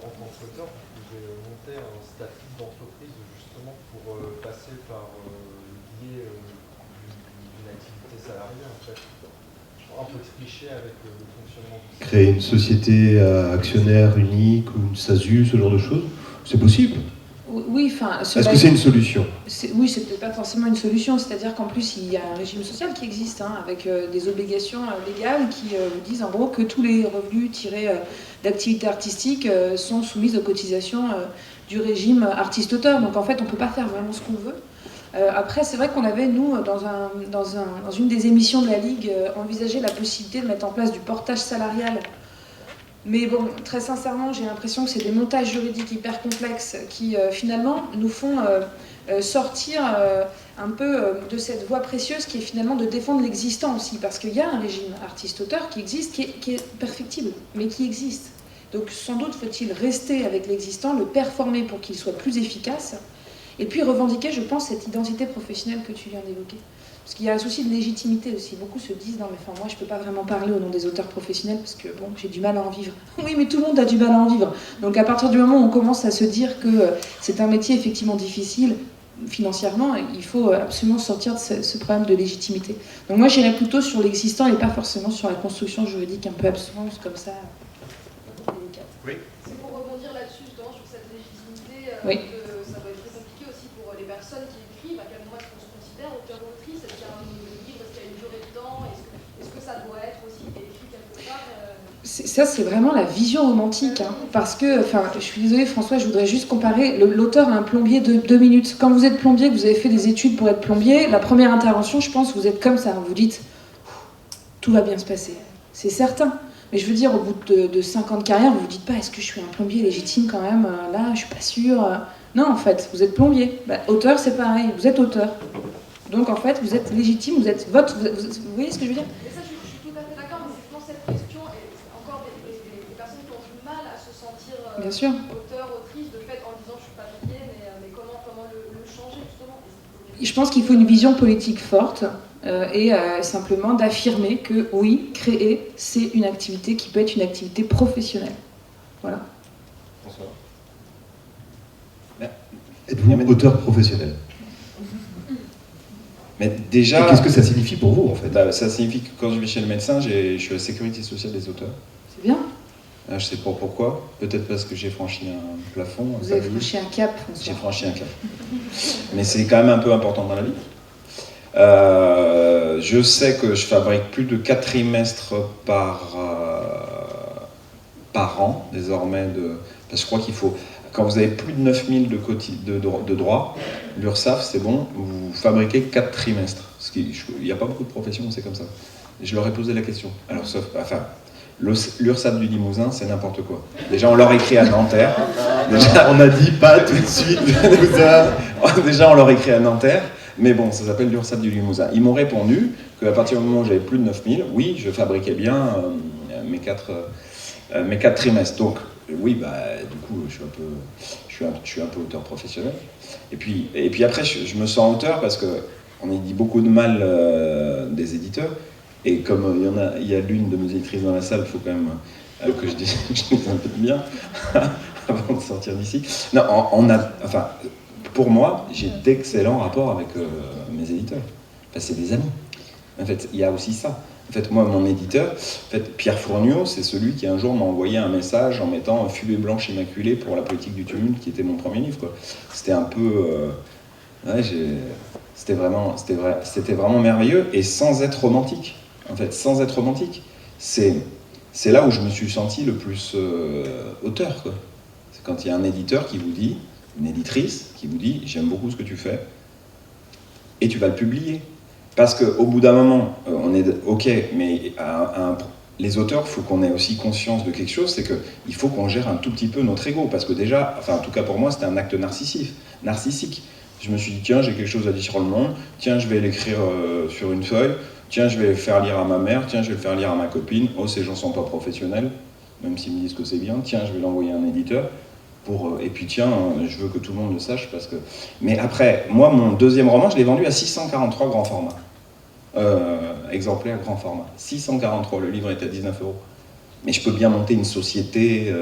en tant qu'auteur, vous pouvez monter un statut d'entreprise justement pour passer par le biais d'une activité salariée, en fait, un peu tricher avec le fonctionnement du Créer une société actionnaire unique ou une SASU, ce genre de choses, c'est possible? Oui, enfin... Est-ce que c'est une solution? Oui, c'est peut-être pas forcément une solution, c'est-à-dire qu'en plus, il y a un régime social qui existe, avec des obligations légales qui vous disent en gros que tous les revenus tirés d'activités artistiques sont soumis aux cotisations du régime artiste-auteur. Donc en fait, on ne peut pas faire vraiment ce qu'on veut. Après, c'est vrai qu'on avait, nous, dans une des émissions de la Ligue, envisagé la possibilité de mettre en place du portage salarial. Mais bon, très sincèrement, j'ai l'impression que c'est des montages juridiques hyper complexes qui, finalement, nous font sortir un peu de cette voie précieuse qui est finalement de défendre l'existant aussi. Parce qu'il y a un régime artiste-auteur qui existe, qui est perfectible, mais qui existe. Donc sans doute faut-il rester avec l'existant, le performer pour qu'il soit plus efficace, et puis revendiquer, je pense, cette identité professionnelle que tu viens d'évoquer. Parce qu'il y a un souci de légitimité aussi. Beaucoup se disent, non mais enfin, moi je peux pas vraiment parler au nom des auteurs professionnels parce que bon, j'ai du mal à en vivre. Oui, mais tout le monde a du mal à en vivre. Donc à partir du moment où on commence à se dire que c'est un métier effectivement difficile financièrement, il faut absolument sortir de ce problème de légitimité. Donc moi j'irais plutôt sur l'existant et pas forcément sur la construction juridique un peu absurde comme ça. Oui. C'est pour rebondir là-dessus, justement, sur cette légitimité. Oui. Ça doit être très compliqué aussi pour les personnes qui écrivent. À quel moment est-ce qu'on se considère auteur ou autrice? Est-ce qu'il y a un livre? Est-ce qu'il y a une durée de temps? Est-ce que ça doit être aussi écrit quelque part Ça, c'est vraiment la vision romantique. Parce que, enfin, je suis désolée, François, je voudrais juste comparer l'auteur à un plombier de 2 minutes. Quand vous êtes plombier, que vous avez fait des études pour être plombier, la première intervention, je pense, vous êtes comme ça. Vous dites, tout va bien se passer. C'est certain. Mais je veux dire, au bout de 5 ans de carrière, vous vous dites pas, est-ce que je suis un plombier légitime quand même? Là, je suis pas sûre. Non, en fait, vous êtes plombier. Auteur, c'est pareil. Vous êtes auteur. Donc, en fait, vous êtes légitime, vous êtes votre... Vous voyez ce que je veux dire? Et ça, je suis tout à fait d'accord, mais c'est dans cette question, et encore des personnes qui ont du mal à se sentir Bien sûr. auteur, autrice, de fait, en disant je suis pas payée, mais comment le changer, justement? Je pense qu'il faut une vision politique forte et simplement d'affirmer que oui, créer, c'est une activité qui peut être une activité professionnelle. Voilà. Bonsoir. Êtes-vous auteur professionnel? Mais déjà... Et qu'est-ce que ça signifie pour vous, en fait? Bah, ça signifie que quand je vais chez le médecin, je suis à la sécurité sociale des auteurs. C'est bien. Je sais pas pourquoi. Peut-être parce que j'ai franchi un plafond. Vous avez franchi un cap, François. J'ai franchi un cap. Mais c'est quand même un peu important dans la vie. Je sais que je fabrique plus de 4 trimestres par an, désormais. Parce que je crois qu'il faut... Quand vous avez plus de 9000 de droits, l'URSSAF, c'est bon, vous fabriquez 4 trimestres. Il n'y a pas beaucoup de professions où c'est comme ça. Et je leur ai posé la question. Alors, l'URSSAF du Limousin, c'est n'importe quoi. Déjà, on leur écrit à Nanterre. On a dit pas tout de suite. Déjà, on leur écrit à Nanterre. Mais bon, ça s'appelle l'URSSAF du Limousin. Ils m'ont répondu qu'à partir du moment où j'avais plus de 9000, oui, je fabriquais bien mes 4 trimestres. Donc, oui, bah, du coup, je suis un peu auteur professionnel. Et puis après, je me sens auteur parce qu'on y dit beaucoup de mal des éditeurs. Et comme il y a l'une de mes éditrices dans la salle, il faut quand même que je dise un peu de bien avant de sortir d'ici. Non, pour moi, j'ai d'excellents rapports avec mes éditeurs. Enfin, c'est des amis. En fait, il y a aussi ça. En fait, moi, mon éditeur, Pierre Fourniot, c'est celui qui un jour m'a envoyé un message en mettant Fumée blanche immaculée pour la politique du tumulte, qui était mon premier livre, quoi. C'était un peu... c'était vraiment merveilleux et sans être romantique. En fait, sans être romantique. C'est là où je me suis senti le plus auteur, quoi. C'est quand il y a un éditeur qui vous dit, une éditrice qui vous dit « J'aime beaucoup ce que tu fais et tu vas le publier ». Parce qu'au bout d'un moment, on est OK, mais les auteurs, il faut qu'on ait aussi conscience de quelque chose, c'est qu'il faut qu'on gère un tout petit peu notre ego. Parce que déjà, enfin en tout cas pour moi, c'était un acte narcissique. Je me suis dit, tiens, j'ai quelque chose à dire sur le monde, tiens, je vais l'écrire sur une feuille, tiens, je vais le faire lire à ma mère, tiens, je vais le faire lire à ma copine, oh, ces gens sont pas professionnels, même s'ils me disent que c'est bien, tiens, je vais l'envoyer à un éditeur. Et puis tiens, je veux que tout le monde le sache parce que... Mais après, moi, mon deuxième roman, je l'ai vendu à 643 grand format. Exemplaires grand format. 643, le livre est à 19 €. Mais je peux bien monter une société,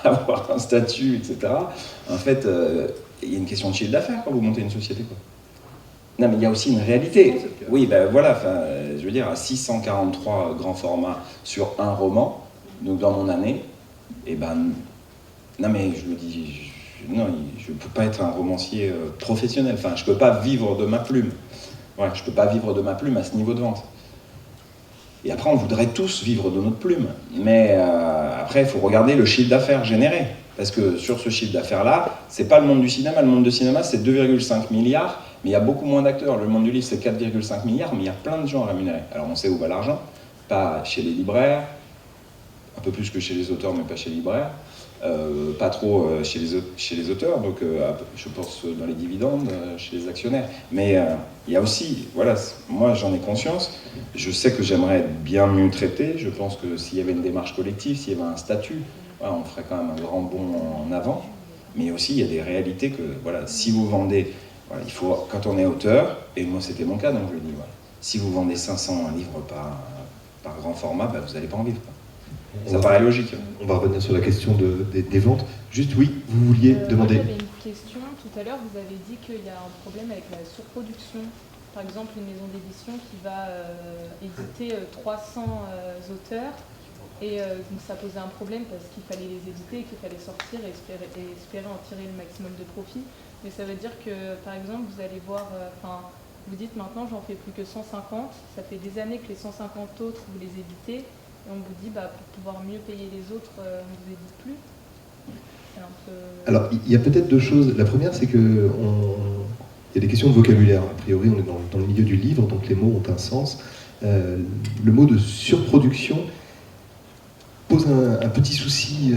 avoir un statut, etc. En fait, il y a une question de chiffre d'affaires quand vous montez une société, quoi. Non, mais il y a aussi une réalité. Oui, ben voilà, je veux dire, à 643 grand format sur un roman, donc dans mon année, et ben... Non mais je me dis, je ne peux pas être un romancier professionnel, enfin je ne peux pas vivre de ma plume. Voilà, je ne peux pas vivre de ma plume à ce niveau de vente. Et après on voudrait tous vivre de notre plume, mais après il faut regarder le chiffre d'affaires généré. Parce que sur ce chiffre d'affaires-là, c'est pas le monde du cinéma, le monde du cinéma c'est 2,5 milliards, mais il y a beaucoup moins d'acteurs. Le monde du livre c'est 4,5 milliards, mais il y a plein de gens à rémunérer. Alors on sait où va l'argent, pas chez les libraires, un peu plus que chez les auteurs, mais pas chez les libraires. Pas trop chez les auteurs, donc je pense dans les dividendes, chez les actionnaires. Mais il y a aussi, voilà, moi j'en ai conscience, je sais que j'aimerais être bien mieux traité, je pense que s'il y avait une démarche collective, s'il y avait un statut, voilà, on ferait quand même un grand bond en avant. Mais aussi il y a des réalités que, voilà, si vous vendez, voilà, il faut, quand on est auteur, et moi c'était mon cas, donc je le dis, voilà, si vous vendez 500 livres par grand format, bah, vous n'allez pas en vivre. Ça paraît logique. On va revenir sur la question des ventes. Juste, oui, vous vouliez demander... J'avais une question. Tout à l'heure, vous avez dit qu'il y a un problème avec la surproduction. Par exemple, une maison d'édition qui va éditer 300 auteurs. Et donc ça posait un problème parce qu'il fallait les éditer, qu'il fallait sortir et espérer en tirer le maximum de profit. Mais ça veut dire que, par exemple, vous allez voir... vous dites maintenant, j'en fais plus que 150. Ça fait des années que les 150 autres, vous les éditez. Et on vous dit, pour pouvoir mieux payer les autres, on ne vous édite plus. C'est un peu... Alors, il y a peut-être deux choses. La première, c'est qu'il y a des questions de vocabulaire. A priori, on est dans le milieu du livre, donc les mots ont un sens. Le mot de surproduction pose un petit souci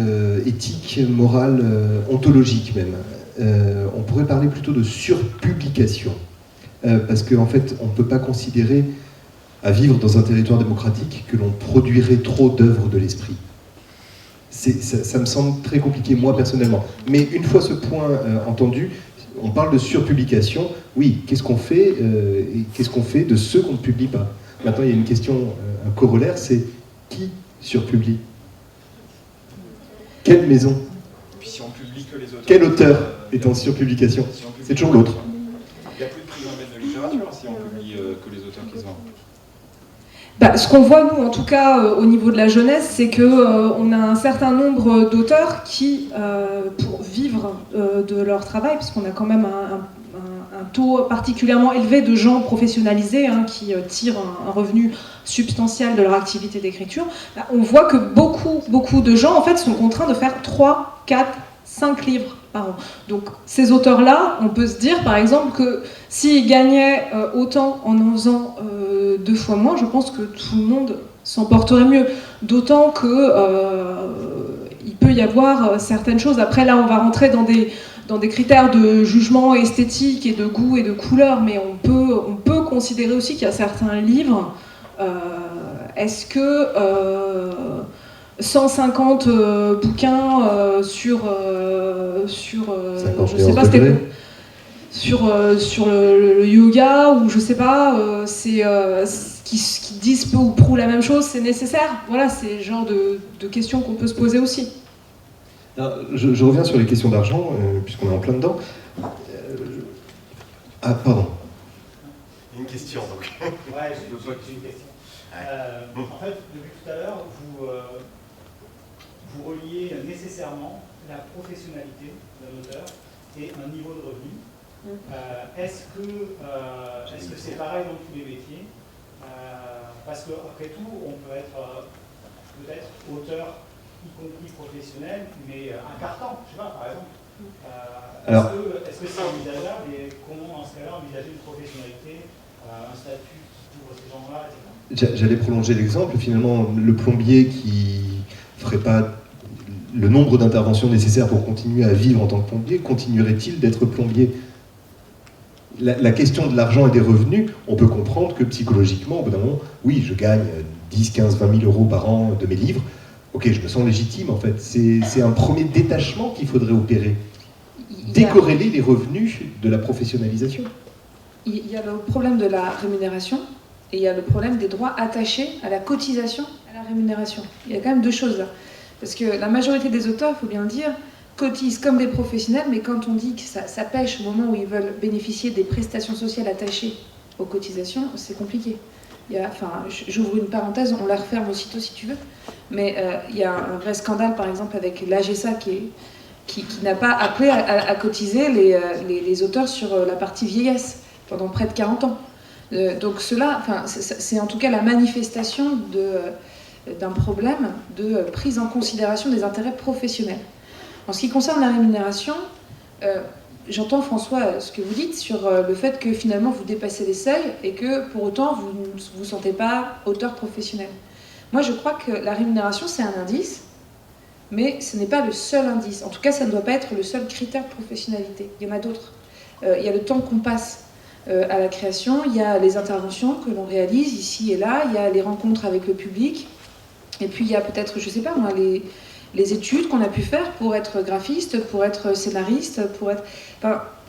éthique, moral, ontologique même. On pourrait parler plutôt de surpublication. Parce qu'en fait, on ne peut pas considérer à vivre dans un territoire démocratique que l'on produirait trop d'œuvres de l'esprit. Ça me semble très compliqué, moi, personnellement. Mais une fois ce point entendu, on parle de surpublication. Oui, qu'est-ce qu'on fait et qu'est-ce qu'on fait de ceux qu'on ne publie pas? Maintenant, il y a une question, un corollaire, c'est qui surpublie? Quelle maison? Et puis si on publie que les auteurs... Quel auteur? est en surpublication. C'est toujours l'autre. Il n'y a plus de prix Nobel de littérature si on publie que les auteurs qui se vendent. Bah, ce qu'on voit, nous, en tout cas, au niveau de la jeunesse, c'est qu'on a un certain nombre d'auteurs qui, pour vivre de leur travail, puisqu'on a quand même un taux particulièrement élevé de gens professionnalisés qui tirent un revenu substantiel de leur activité d'écriture, bah, on voit que beaucoup de gens, en fait, sont contraints de faire 3, 4, 5 livres par an. Donc, ces auteurs-là, on peut se dire, par exemple, que s'ils gagnaient autant en faisant 2 fois moins, je pense que tout le monde s'en porterait mieux. D'autant que il peut y avoir certaines choses. Après, là, on va rentrer dans des critères de jugement esthétique et de goût et de couleur, mais on peut considérer aussi qu'il y a certains livres. Est-ce que 150 bouquins sur je sais pas, c'était sur le yoga, ou je sais pas, qui disent peu ou prou la même chose, c'est nécessaire? Voilà, c'est le genre de questions qu'on peut se poser aussi. Alors, je reviens sur les questions d'argent, puisqu'on est en plein dedans. Ah, pardon. Une question, donc. Ouais, j'ai une question. En fait, depuis tout à l'heure, vous reliez nécessairement la professionnalité d'un auteur et un niveau de revenu. Est-ce que c'est pareil dans tous les métiers? Parce qu'après tout, on peut être peut-être auteur, y compris professionnel, mais un carton, je sais pas, par exemple. Est-ce que c'est envisageable, et comment, dans ce cas-là, envisager une professionnalité, un statut pour ces gens-là, etc. J'allais prolonger l'exemple. Finalement, le plombier qui ferait pas le nombre d'interventions nécessaires pour continuer à vivre en tant que plombier, continuerait-il d'être plombier? La question de l'argent et des revenus, on peut comprendre que psychologiquement, au bout d'un moment, oui, je gagne 10, 15, 20 000 euros par an de mes livres. Ok, je me sens légitime, en fait. C'est un premier détachement qu'il faudrait opérer. Décorréler les revenus de la professionnalisation. Il y a le problème de la rémunération et il y a le problème des droits attachés à la cotisation, à la rémunération. Il y a quand même 2 choses là. Parce que la majorité des auteurs, il faut bien le dire, cotisent comme des professionnels, mais quand on dit que ça pêche au moment où ils veulent bénéficier des prestations sociales attachées aux cotisations, c'est compliqué. J'ouvre une parenthèse, on la referme aussitôt si tu veux, mais il y a un vrai scandale par exemple avec l'AGSA qui n'a pas appelé à cotiser les auteurs sur la partie vieillesse pendant près de 40 ans. Donc cela, c'est en tout cas la manifestation d'un problème de prise en considération des intérêts professionnels. En ce qui concerne la rémunération, j'entends François ce que vous dites sur le fait que finalement vous dépassez les seuils et que pour autant vous ne vous sentez pas auteur professionnel. Moi je crois que la rémunération c'est un indice, mais ce n'est pas le seul indice. En tout cas ça ne doit pas être le seul critère de professionnalité. Il y en a d'autres. Il y a le temps qu'on passe à la création, il y a les interventions que l'on réalise ici et là, il y a les rencontres avec le public, et puis il y a peut-être, je sais pas moi, les études qu'on a pu faire pour être graphiste, pour être scénariste,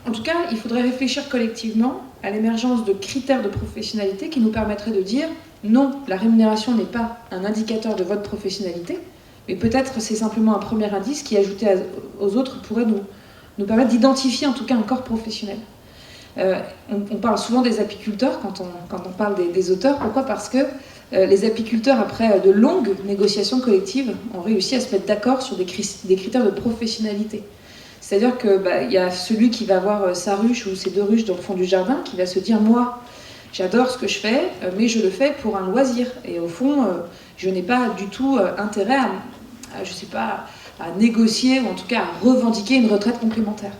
en tout cas, il faudrait réfléchir collectivement à l'émergence de critères de professionnalité qui nous permettraient de dire non, la rémunération n'est pas un indicateur de votre professionnalité, mais peut-être c'est simplement un premier indice qui, ajouté aux autres, pourrait nous permettre d'identifier en tout cas un corps professionnel. On parle souvent des apiculteurs quand on parle des auteurs. Pourquoi ? Parce que les apiculteurs, après de longues négociations collectives, ont réussi à se mettre d'accord sur des critères de professionnalité. C'est-à-dire qu'il y a celui qui va avoir sa ruche ou ses 2 ruches dans le fond du jardin qui va se dire « moi, j'adore ce que je fais, mais je le fais pour un loisir. Et au fond, je n'ai pas du tout intérêt à négocier ou en tout cas à revendiquer une retraite complémentaire. »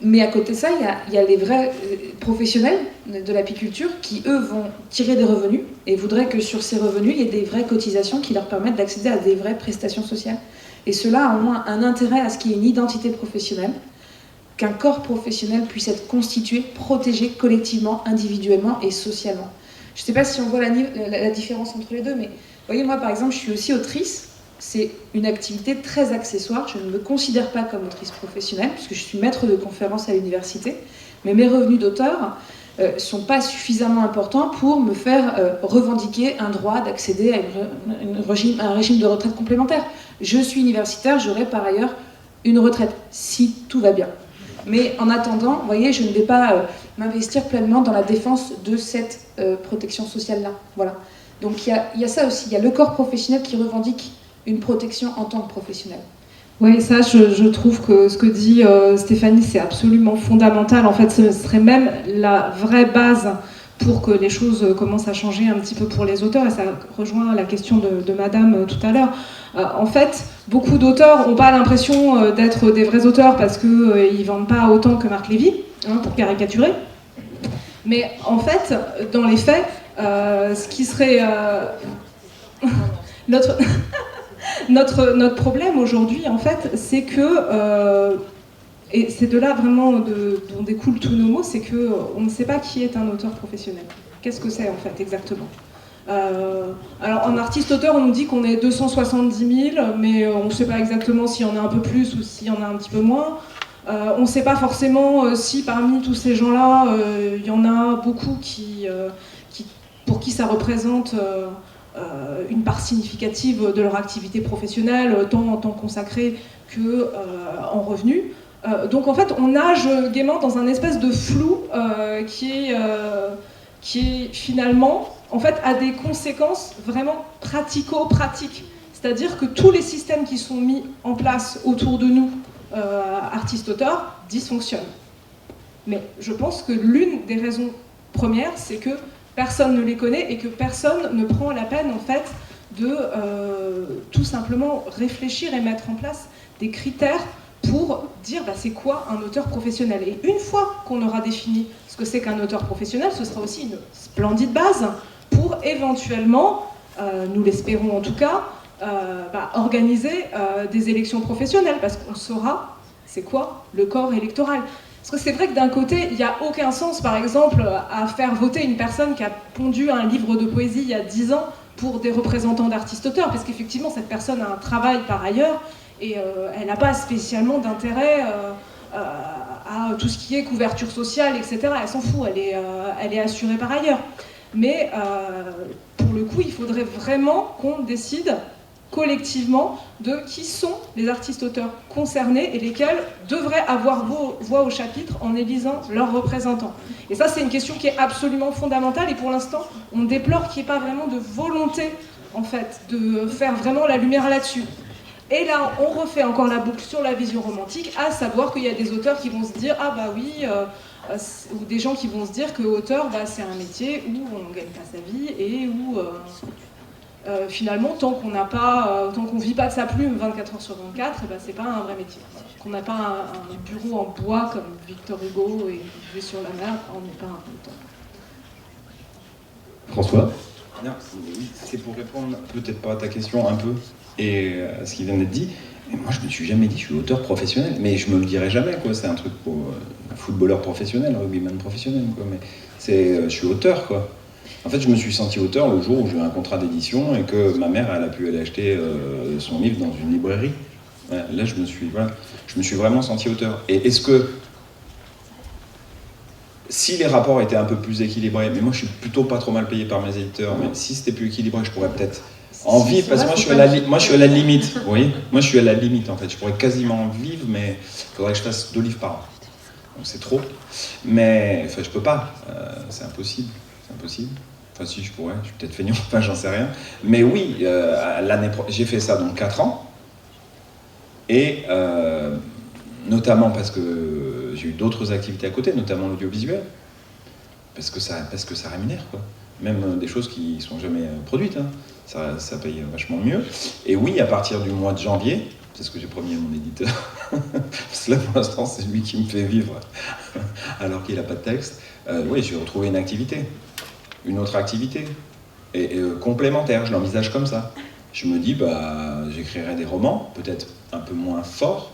Mais à côté de ça, il y a les vrais professionnels de l'apiculture qui, eux, vont tirer des revenus et voudraient que sur ces revenus, il y ait des vraies cotisations qui leur permettent d'accéder à des vraies prestations sociales. Et cela a au moins un intérêt à ce qu'il y ait une identité professionnelle, qu'un corps professionnel puisse être constitué, protégé collectivement, individuellement et socialement. Je ne sais pas si on voit la différence entre les deux, mais voyez, moi, par exemple, je suis aussi autrice. C'est une activité très accessoire. Je ne me considère pas comme autrice professionnelle, puisque je suis maître de conférences à l'université, mais mes revenus d'auteur ne sont pas suffisamment importants pour me faire revendiquer un droit d'accéder à un régime de retraite complémentaire. Je suis universitaire, j'aurai par ailleurs une retraite, si tout va bien. Mais en attendant, vous voyez, je ne vais pas m'investir pleinement dans la défense de cette protection sociale-là. Voilà. Donc il y a ça aussi, il y a le corps professionnel qui revendique une protection en tant que professionnel. Oui, ça, je trouve que ce que dit Stéphanie, c'est absolument fondamental. En fait, ce serait même la vraie base pour que les choses commencent à changer un petit peu pour les auteurs, et ça rejoint la question de Madame tout à l'heure. En fait, beaucoup d'auteurs n'ont pas l'impression d'être des vrais auteurs parce qu'ils ne vendent pas autant que Marc Lévy, pour caricaturer. Mais en fait, dans les faits, ce qui serait notre problème aujourd'hui, en fait, c'est que, et c'est de là vraiment dont découlent tous nos mots, c'est qu'on ne sait pas qui est un auteur professionnel. Qu'est-ce que c'est en fait exactement ? Alors en artiste-auteur, on nous dit qu'on est 270 000, mais on ne sait pas exactement s'il y en a un peu plus ou s'il y en a un petit peu moins. On ne sait pas forcément si parmi tous ces gens-là, il y en a beaucoup pour qui ça représente une part significative de leur activité professionnelle, tant en temps consacré qu'en revenus. Donc en fait, on nage gaiement dans un espèce de flou qui est finalement, en fait, a des conséquences vraiment pratico-pratiques. C'est-à-dire que tous les systèmes qui sont mis en place autour de nous, artistes-auteurs, dysfonctionnent. Mais je pense que l'une des raisons premières, c'est que personne ne les connaît et que personne ne prend la peine, en fait, de tout simplement réfléchir et mettre en place des critères pour dire c'est quoi un auteur professionnel. Et une fois qu'on aura défini ce que c'est qu'un auteur professionnel, ce sera aussi une splendide base pour éventuellement, nous l'espérons en tout cas, organiser des élections professionnelles, parce qu'on saura c'est quoi le corps électoral. Parce que c'est vrai que d'un côté, il n'y a aucun sens, par exemple, à faire voter une personne qui a pondu un livre de poésie il y a 10 ans pour des représentants d'artistes-auteurs, parce qu'effectivement, cette personne a un travail par ailleurs, et elle n'a pas spécialement d'intérêt à tout ce qui est couverture sociale, etc. Elle s'en fout, elle est assurée par ailleurs. Mais pour le coup, il faudrait vraiment qu'on décide collectivement de qui sont les artistes-auteurs concernés et lesquels devraient avoir voix au chapitre en élisant leurs représentants. Et ça, c'est une question qui est absolument fondamentale, et pour l'instant, on déplore qu'il n'y ait pas vraiment de volonté, en fait, de faire vraiment la lumière là-dessus. Et là, on refait encore la boucle sur la vision romantique, à savoir qu'il y a des auteurs qui vont se dire « Ah bah oui », ou des gens qui vont se dire que auteur, c'est un métier où on ne gagne pas sa vie et où finalement, tant qu'on ne vit pas de sa plume 24 heures sur 24, c'est pas un vrai métier. Qu'on n'a pas un bureau en bois comme Victor Hugo et vivre sur la mer, on n'est pas un auteur. François ? Non, c'est pour répondre peut-être pas à ta question un peu et à ce qui vient d'être dit. Mais moi, je me suis jamais dit je suis auteur professionnel, mais je me le dirai jamais, quoi. C'est un truc pour un footballeur professionnel, un rugbyman professionnel, quoi. Mais je suis auteur, quoi. En fait, je me suis senti auteur le jour où j'ai eu un contrat d'édition et que ma mère, elle a pu aller acheter son livre dans une librairie. Là, je me suis vraiment senti auteur. Et est-ce que si les rapports étaient un peu plus équilibrés, mais moi, je suis plutôt pas trop mal payé par mes éditeurs, mais si c'était plus équilibré, je pourrais peut-être en vivre, parce que moi, je suis à la limite. Oui, moi, je suis à la limite, en fait. Je pourrais quasiment en vivre, mais il faudrait que je fasse 2 livres par an. Donc, c'est trop. Mais, enfin, je peux pas. C'est impossible. C'est impossible. Enfin, si, je pourrais. Je suis peut-être feignant, enfin, j'en sais rien. Mais oui, j'ai fait ça dans 4 ans. Et notamment parce que j'ai eu d'autres activités à côté, notamment l'audiovisuel. Parce que ça rémunère, quoi. Même des choses qui ne sont jamais produites. Hein. Ça paye vachement mieux. Et oui, à partir du mois de janvier, c'est ce que j'ai promis à mon éditeur, parce que là, pour l'instant, c'est lui qui me fait vivre, alors qu'il n'a pas de texte. Oui, je vais retrouver une activité, une autre activité, et complémentaire, je l'envisage comme ça. Je me dis, j'écrirai des romans, peut-être un peu moins forts,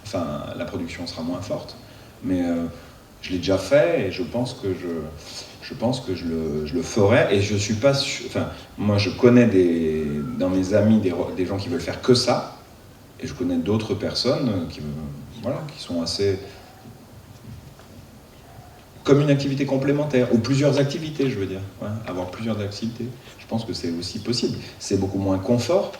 enfin, la production sera moins forte, mais je l'ai déjà fait, et je pense que je le ferai, et je suis pas sûr, enfin, moi je connais dans mes amis des gens qui veulent faire que ça, et je connais d'autres personnes qui sont assez comme une activité complémentaire, ou plusieurs activités, je veux dire, avoir plusieurs activités, je pense que c'est aussi possible, c'est beaucoup moins confort.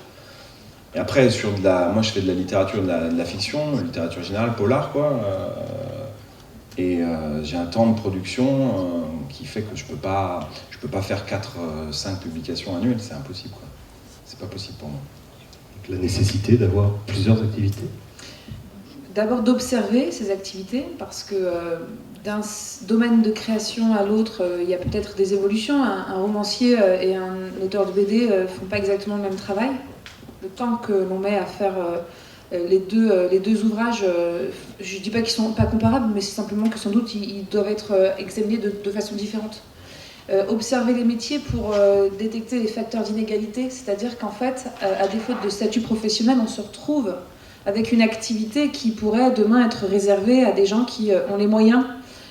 Et après, moi je fais de la littérature, de la fiction, littérature générale, polar, quoi. Et j'ai un temps de production qui fait que je peux pas faire 4-5 publications annuelles, c'est impossible, quoi. C'est pas possible pour moi. Donc, la nécessité d'avoir plusieurs activités. D'abord d'observer ces activités, parce que d'un domaine de création à l'autre, il y a peut-être des évolutions. Un romancier et un auteur de BD ne font pas exactement le même travail. Le temps que l'on met à faire les deux ouvrages, je ne dis pas qu'ils ne sont pas comparables, mais c'est simplement que sans doute ils doivent être examinés de façon différente. Observer les métiers pour détecter les facteurs d'inégalité, c'est-à-dire qu'en fait, à défaut de statut professionnel, on se retrouve avec une activité qui pourrait demain être réservée à des gens qui ont les moyens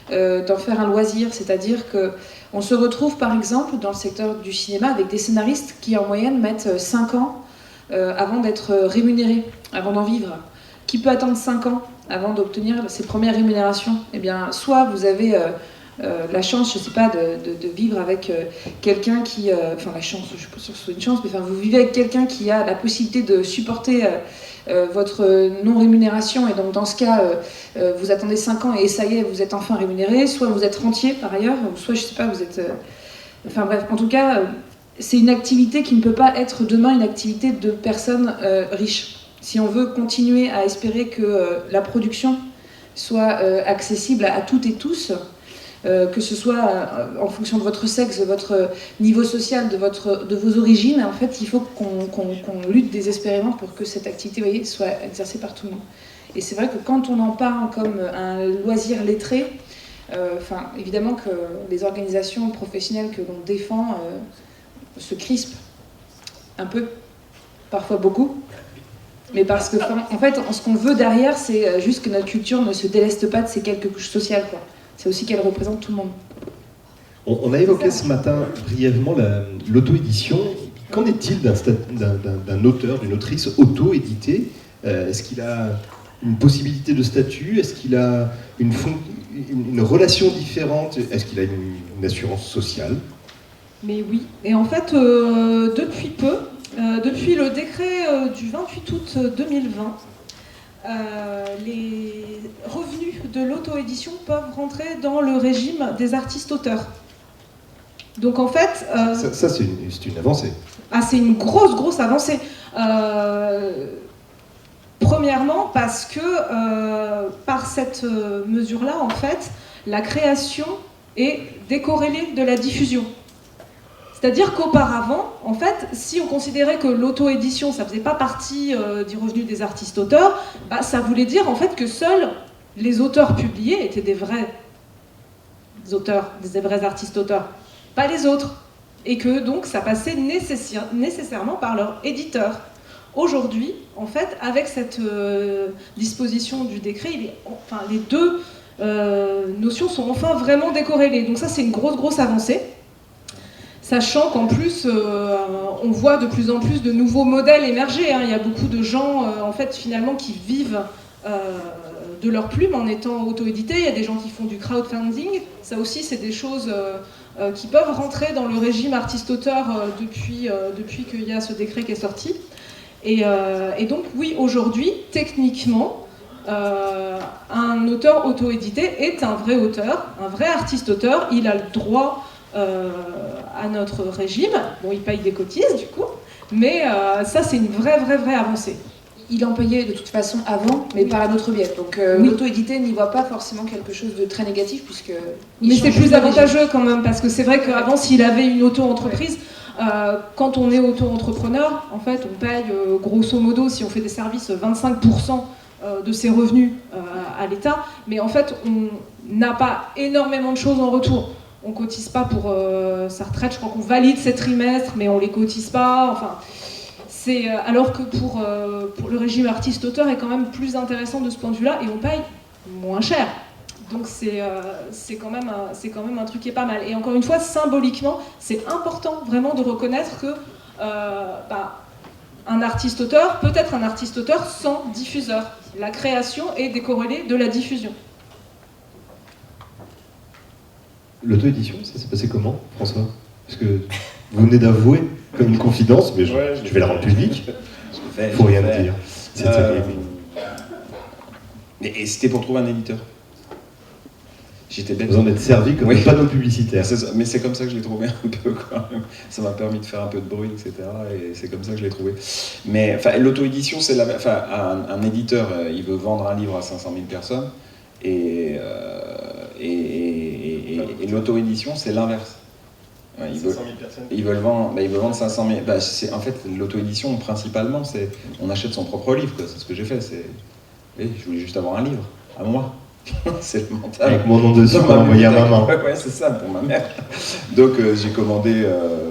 d'en faire un loisir. C'est-à-dire qu'on se retrouve par exemple dans le secteur du cinéma avec des scénaristes qui en moyenne mettent 5 ans avant d'être rémunérés, avant d'en vivre. Qui peut attendre 5 ans avant d'obtenir ses premières rémunérations? Eh bien, soit vous avez la chance, je ne sais pas, de vivre avec quelqu'un qui... Enfin, la chance, je ne suis pas sûre que ce soit une chance, mais enfin, vous vivez avec quelqu'un qui a la possibilité de supporter votre non-rémunération, et donc dans ce cas, vous attendez 5 ans et ça y est, vous êtes enfin rémunéré, soit vous êtes rentier par ailleurs, ou soit, je ne sais pas, vous êtes... Enfin bref, en tout cas, c'est une activité qui ne peut pas être demain une activité de personnes riches. Si on veut continuer à espérer que la production soit accessible à toutes et tous, que ce soit en fonction de votre sexe, de votre niveau social, de vos origines, en fait, il faut qu'on lutte désespérément pour que cette activité, vous voyez, soit exercée par tout le monde. Et c'est vrai que quand on en parle comme un loisir lettré, évidemment que les organisations professionnelles que l'on défend se crispent un peu, parfois beaucoup. Mais parce que, en fait, ce qu'on veut derrière, c'est juste que notre culture ne se déleste pas de ces quelques couches sociales, quoi. C'est aussi qu'elle représente tout le monde. On a évoqué ce matin brièvement l'auto-édition. Qu'en est-il d'un auteur, d'une autrice auto-éditée? Est-ce qu'il a une possibilité de statut? Est-ce qu'il a une relation différente? Est-ce qu'il a une assurance sociale? Mais oui. Et en fait, depuis peu, depuis le décret du 28 août 2020, les revenus de l'auto-édition peuvent rentrer dans le régime des artistes-auteurs. Donc en fait... Ça c'est une avancée. Ah, c'est une grosse avancée. Premièrement parce que par cette mesure-là, en fait, la création est décorrélée de la diffusion. C'est-à-dire qu'auparavant, en fait, si on considérait que l'auto-édition, ça ne faisait pas partie du revenu des artistes-auteurs, bah, ça voulait dire en fait que seuls les auteurs publiés étaient des vrais auteurs, des vrais artistes-auteurs, pas les autres. Et que donc ça passait nécessairement par leur éditeur. Aujourd'hui, en fait, avec cette disposition du décret, les deux notions sont enfin vraiment décorrélées. Donc ça, c'est une grosse avancée. Sachant qu'en plus, on voit de plus en plus de nouveaux modèles émerger. Il y a beaucoup de gens, en fait, finalement, qui vivent de leur plume en étant auto-édités. Il y a des gens qui font du crowdfunding. Ça aussi, c'est des choses qui peuvent rentrer dans le régime artiste-auteur depuis qu'il y a ce décret qui est sorti. Et donc, oui, aujourd'hui, techniquement, un auteur auto-édité est un vrai auteur, un vrai artiste-auteur. Il a le droit à notre régime. Bon, il paye des cotises, du coup, mais ça, c'est une vraie avancée. Il en payait de toute façon avant, mais par un autre biais. Donc l'auto-édité n'y voit pas forcément quelque chose de très négatif, puisque... Mais c'est plus avantageux quand même, parce que c'est vrai qu'avant, s'il avait une auto-entreprise, quand on est auto-entrepreneur, en fait, on paye grosso modo, si on fait des services, 25% de ses revenus à l'État, mais en fait, on n'a pas énormément de choses en retour. On cotise pas pour sa retraite, je crois qu'on valide ses trimestres, mais on les cotise pas, enfin... alors que pour le régime artiste-auteur est quand même plus intéressant de ce point de vue-là, et on paye moins cher. Donc c'est quand même un truc qui est pas mal. Et encore une fois, symboliquement, c'est important vraiment de reconnaître que un artiste-auteur peut être un artiste-auteur sans diffuseur. La création est décorrélée de la diffusion. L'auto-édition, ça s'est passé comment, François? Parce que vous venez d'avouer comme une confidence, mais je vais la rendre publique. Il ne faut rien dire. Et c'était pour trouver un éditeur. J'étais bête. Vous en êtes servi comme Oui. un panneau publicitaire. Mais c'est comme ça que je l'ai trouvé un peu quand même. Ça m'a permis de faire un peu de bruit, etc. Et c'est comme ça que je l'ai trouvé. Mais enfin, l'auto-édition, c'est un éditeur, il veut vendre un livre à 500 000 personnes. Et l'auto-édition, c'est l'inverse. Ouais, ils veulent vendre 500 000. En fait, l'auto-édition, principalement, c'est on achète son propre livre. C'est ce que j'ai fait. Je voulais juste avoir un livre, à moi. C'est le mental. Avec mon nom dessus pour l'envoyer à maman. Ouais, c'est ça, pour ma mère. Donc j'ai commandé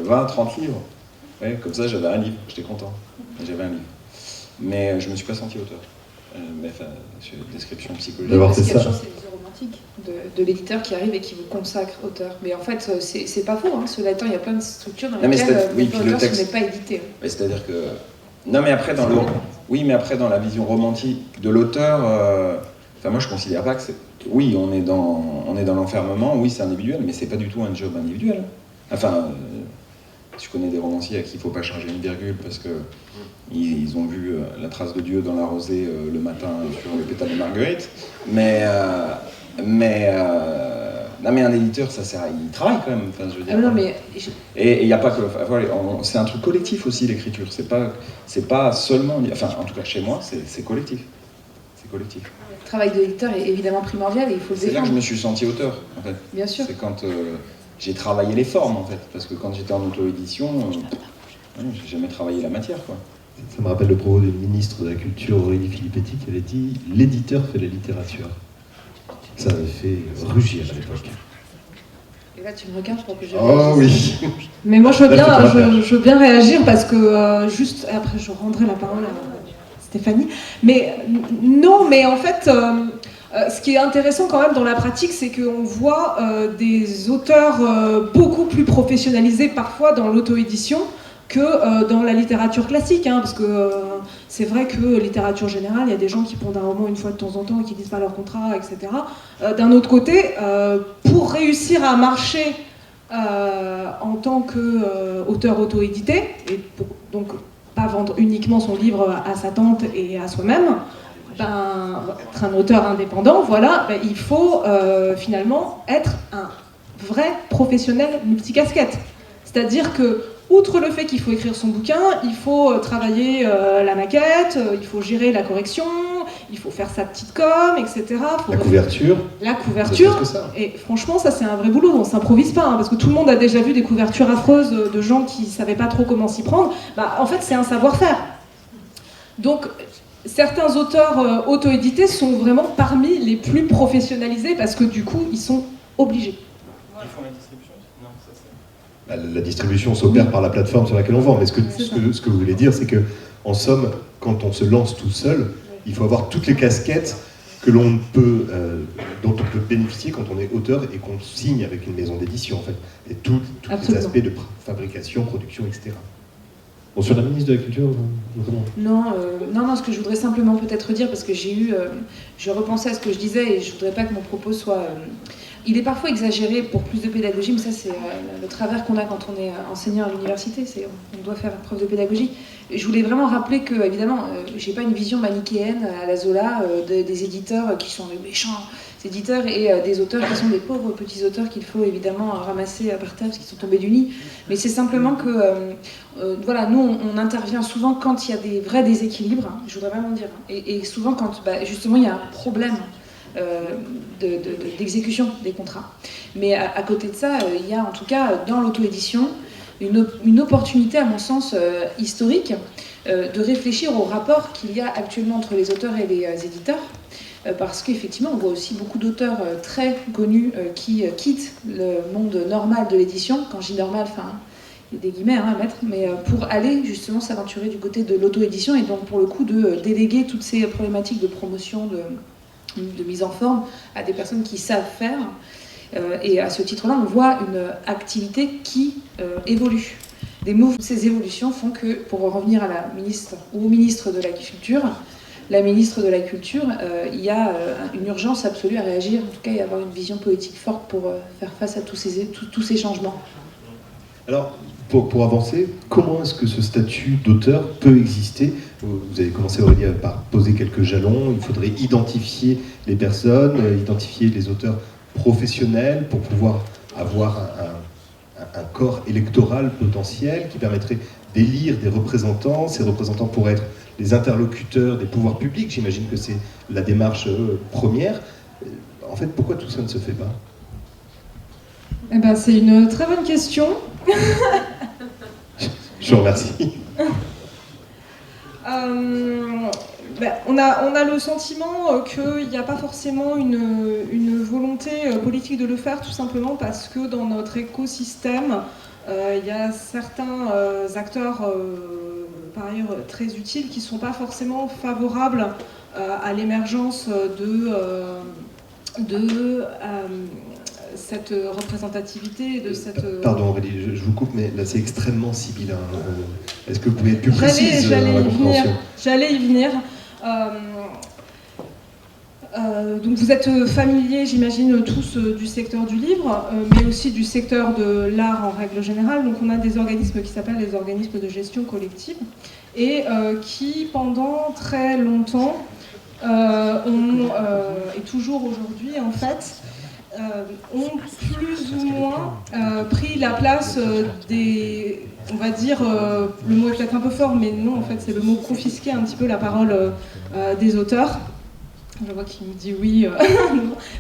20, 30 livres. Ouais, comme ça, j'avais un livre. J'étais content. J'avais un livre. Mais je me suis pas senti auteur. Description psychologique. D'abord, Parce c'est qu'il y a ça. toujours cette vision romantique de l'éditeur qui arrive et qui vous consacre auteur. Mais en fait, c'est pas faux. Hein. Cela étant, il y a plein de structures dans Non, mais lesquelles oui, puis le l'auteur texte. n'est pas édité. Mais c'est-à-dire que. Non, mais après, dans la vision romantique de l'auteur, moi, je considère pas que c'est. Oui, on est dans l'enfermement, oui, c'est individuel, mais c'est pas du tout un job individuel. Enfin, je connais des romanciers à qui il faut pas changer une virgule parce que ils ont vu la trace de Dieu dans la rosée le matin sur le pétale de Marguerite. Non, mais un éditeur, ça sert il travaille quand même. Enfin, je veux dire. Ah, non, mais Et il n'y a pas que. Voilà, c'est un truc collectif aussi, l'écriture. C'est pas seulement. Enfin, en tout cas, chez moi, c'est collectif. C'est collectif. le travail de l'éditeur est évidemment primordial et il faut le C'est là que je défendre. me suis senti auteur, en fait. Bien sûr. C'est quand j'ai travaillé les formes, en fait. Parce que quand j'étais en auto-édition, j'ai jamais travaillé la matière, quoi. Ça me rappelle le propos d'une ministre de la Culture, Aurélie Filippetti, qui avait dit « L'éditeur fait la littérature ». Ça avait fait rugir à l'époque. Et là, tu me regardes pour que je Oh réagisse. oui. Mais moi, je veux Là, c'est ton affaire. je veux bien réagir parce que juste après, je rendrai la parole à Stéphanie. Mais non, mais en fait, ce qui est intéressant quand même dans la pratique, c'est qu'on voit des auteurs beaucoup plus professionnalisés parfois dans l'auto-édition que dans la littérature classique, hein, parce que c'est vrai que littérature générale, il y a des gens qui pondent un roman une fois de temps en temps et qui lisent pas leur contrat, etc. D'un autre côté, pour réussir à marcher en tant qu'auteur auto-édité, et pour donc pas vendre uniquement son livre à sa tante et à soi-même, être un auteur indépendant, voilà, il faut finalement être un vrai professionnel multicasquette. C'est-à-dire que outre le fait qu'il faut écrire son bouquin, il faut travailler la maquette, il faut gérer la correction, il faut faire sa petite com, etc. La couverture. La couverture. C'est presque ça. Et franchement, ça c'est un vrai boulot, on s'improvise pas, hein, parce que tout le monde a déjà vu des couvertures affreuses de gens qui savaient pas trop comment s'y prendre. En fait, c'est un savoir-faire. Donc, certains auteurs auto-édités sont vraiment parmi les plus professionnalisés parce que du coup, ils sont obligés. Ils font la distribution ? Non, ça c'est. La distribution s'opère par la plateforme sur laquelle on vend. Mais ce que vous voulez dire, c'est que, en somme, quand on se lance tout seul, il faut avoir toutes les casquettes que l'on peut, dont on peut bénéficier quand on est auteur et qu'on signe avec une maison d'édition, en fait. Et tous les Absolument. aspects de fabrication, production, etc. Bon, sur la ministre de la Culture, vraiment. Non, ce que je voudrais simplement peut-être dire, parce que je repensais à ce que je disais et je voudrais pas que mon propos soit... il est parfois exagéré pour plus de pédagogie, mais ça c'est le travers qu'on a quand on est enseignant à l'université, on doit faire preuve de pédagogie. Et je voulais vraiment rappeler que, évidemment, j'ai pas une vision manichéenne à la Zola des éditeurs qui sont des méchants éditeurs et des auteurs qui sont des pauvres petits auteurs qu'il faut évidemment ramasser par terre parce qu'ils sont tombés du nid. Mais c'est simplement que, voilà, nous on intervient souvent quand il y a des vrais déséquilibres, hein, je voudrais vraiment dire, et souvent quand justement il y a un problème d'exécution des contrats. Mais à côté de ça, il y a en tout cas dans l'auto-édition une opportunité, à mon sens, historique, de réfléchir au rapport qu'il y a actuellement entre les auteurs et les éditeurs. Parce qu'effectivement, on voit aussi beaucoup d'auteurs très connus qui quittent le monde normal de l'édition. Quand je dis normal, enfin, il y a des guillemets à mettre, mais pour aller justement s'aventurer du côté de l'auto-édition et donc pour le coup de déléguer toutes ces problématiques de promotion, de mise en forme à des personnes qui savent faire. Et à ce titre-là, on voit une activité qui évolue. Ces évolutions font que, pour revenir à la ministre ou au ministre de la Culture, la ministre de la Culture, il y a une urgence absolue à réagir, en tout cas, et avoir une vision politique forte pour faire face à tous ces changements. Alors, pour avancer, comment est-ce que ce statut d'auteur peut exister ? Vous avez commencé, Aurélie, par poser quelques jalons. Il faudrait identifier les personnes, identifier les auteurs professionnels pour pouvoir avoir un corps électoral potentiel qui permettrait d'élire des représentants. Ces représentants pourraient être les interlocuteurs des pouvoirs publics. J'imagine que c'est la démarche première. En fait, pourquoi tout ça ne se fait pas ? Eh ben, c'est une très bonne question. Je vous remercie. On a le sentiment qu'il n'y a pas forcément une volonté politique de le faire, tout simplement parce que dans notre écosystème, il y a certains acteurs, par ailleurs très utiles, qui ne sont pas forcément favorables à l'émergence de cette représentativité, de cette... Pardon Aurélie, je vous coupe, mais là c'est extrêmement sibyllin. Est-ce que vous pouvez être plus précise dans la compréhension ? J'allais y venir. Donc vous êtes familiers, j'imagine, tous du secteur du livre, mais aussi du secteur de l'art en règle générale. Donc on a des organismes qui s'appellent les organismes de gestion collective et qui, pendant très longtemps, et toujours aujourd'hui en fait, ont plus ou moins pris la place des, on va dire, le mot est peut-être un peu fort, mais non, en fait, c'est le mot confisquer un petit peu la parole des auteurs. Je vois qu'il me dit oui,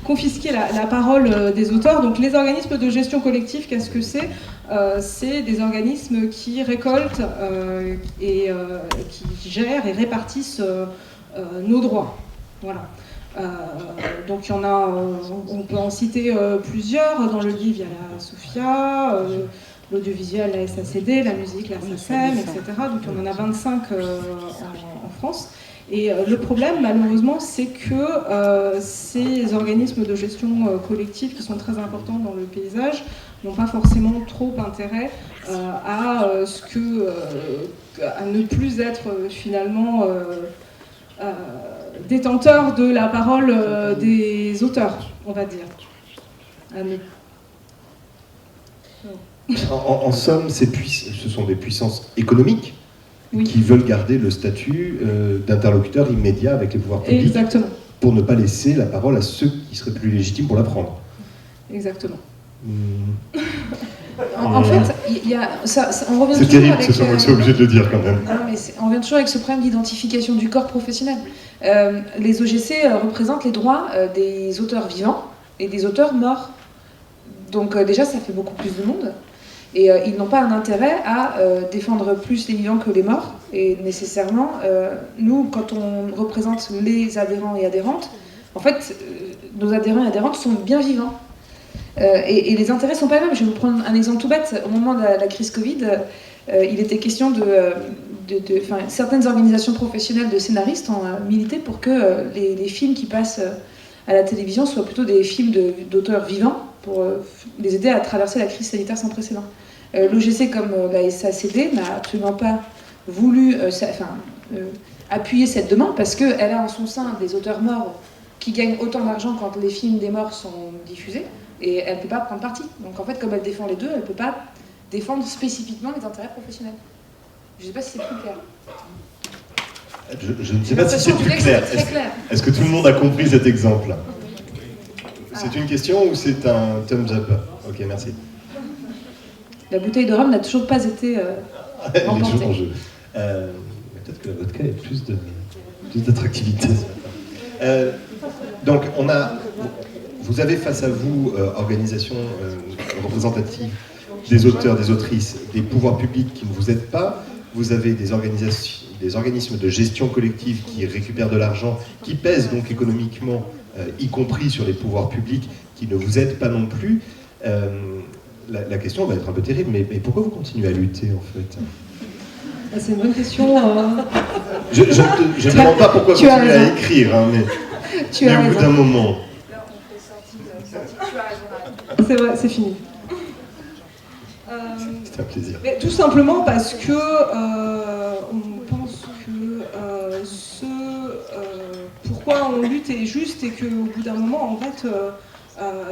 confisquer la parole des auteurs. Donc les organismes de gestion collective, qu'est-ce que c'est ? C'est des organismes qui récoltent et qui gèrent et répartissent nos droits. Voilà. Donc il y en a, on peut en citer plusieurs. Dans le livre, il y a la SOFIA, l'audiovisuel, la SACD, la musique, la SACEM, etc. Donc on en a 25 en France. Et le problème, malheureusement, c'est que ces organismes de gestion collective, qui sont très importants dans le paysage, n'ont pas forcément trop intérêt à ne plus être finalement détenteurs de la parole des auteurs, on va dire. En somme, ce sont des puissances économiques. Oui. Qui veulent garder le statut d'interlocuteur immédiat avec les pouvoirs publics. Exactement. Pour ne pas laisser la parole à ceux qui seraient plus légitimes pour la prendre. Exactement. En fait, on revient c'est toujours terrible, avec... c'est obligé de le dire quand même. Non, mais on revient toujours avec ce problème d'identification du corps professionnel. Les OGC représentent les droits des auteurs vivants et des auteurs morts. Donc déjà, ça fait beaucoup plus de monde. Et ils n'ont pas un intérêt à défendre plus les vivants que les morts. Et nécessairement, nous, quand on représente les adhérents et adhérentes, en fait, nos adhérents et adhérentes sont bien vivants. Et les intérêts ne sont pas les mêmes. Je vais vous prendre un exemple tout bête. Au moment de la crise Covid, il était question certaines organisations professionnelles de scénaristes ont milité pour que les films qui passent à la télévision soient plutôt des films d'auteurs vivants, pour les aider à traverser la crise sanitaire sans précédent. L'OGC comme la SACD n'a absolument pas voulu appuyer cette demande parce qu'elle a en son sein des auteurs morts qui gagnent autant d'argent quand les films des morts sont diffusés et elle ne peut pas prendre parti. Donc en fait, comme elle défend les deux, elle ne peut pas défendre spécifiquement les intérêts professionnels. Je ne sais pas si c'est plus clair. Je ne sais pas si c'est plus clair. Est-ce que tout le monde a compris cet exemple ? C'est une question ou c'est un thumbs up ? Ok, merci. La bouteille de rhum n'a toujours pas été Elle est remportée. toujours en jeu. Peut-être que la vodka a plus d'attractivité ce matin. Donc, vous avez face à vous, organisation représentative des auteurs, des autrices, des pouvoirs publics qui ne vous aident pas. Vous avez des organismes de gestion collective qui récupèrent de l'argent, qui pèsent donc économiquement, y compris sur les pouvoirs publics, qui ne vous aident pas non plus. La question va être un peu terrible, mais pourquoi vous continuez à lutter en fait ? C'est une bonne question. Je ne demande pas pourquoi vous continuez à écrire, hein, mais au bout d'un moment. C'est vrai, c'est fini. C'était un plaisir. Mais tout simplement parce que on pense que pourquoi on lutte est juste et qu'au bout d'un moment, en fait,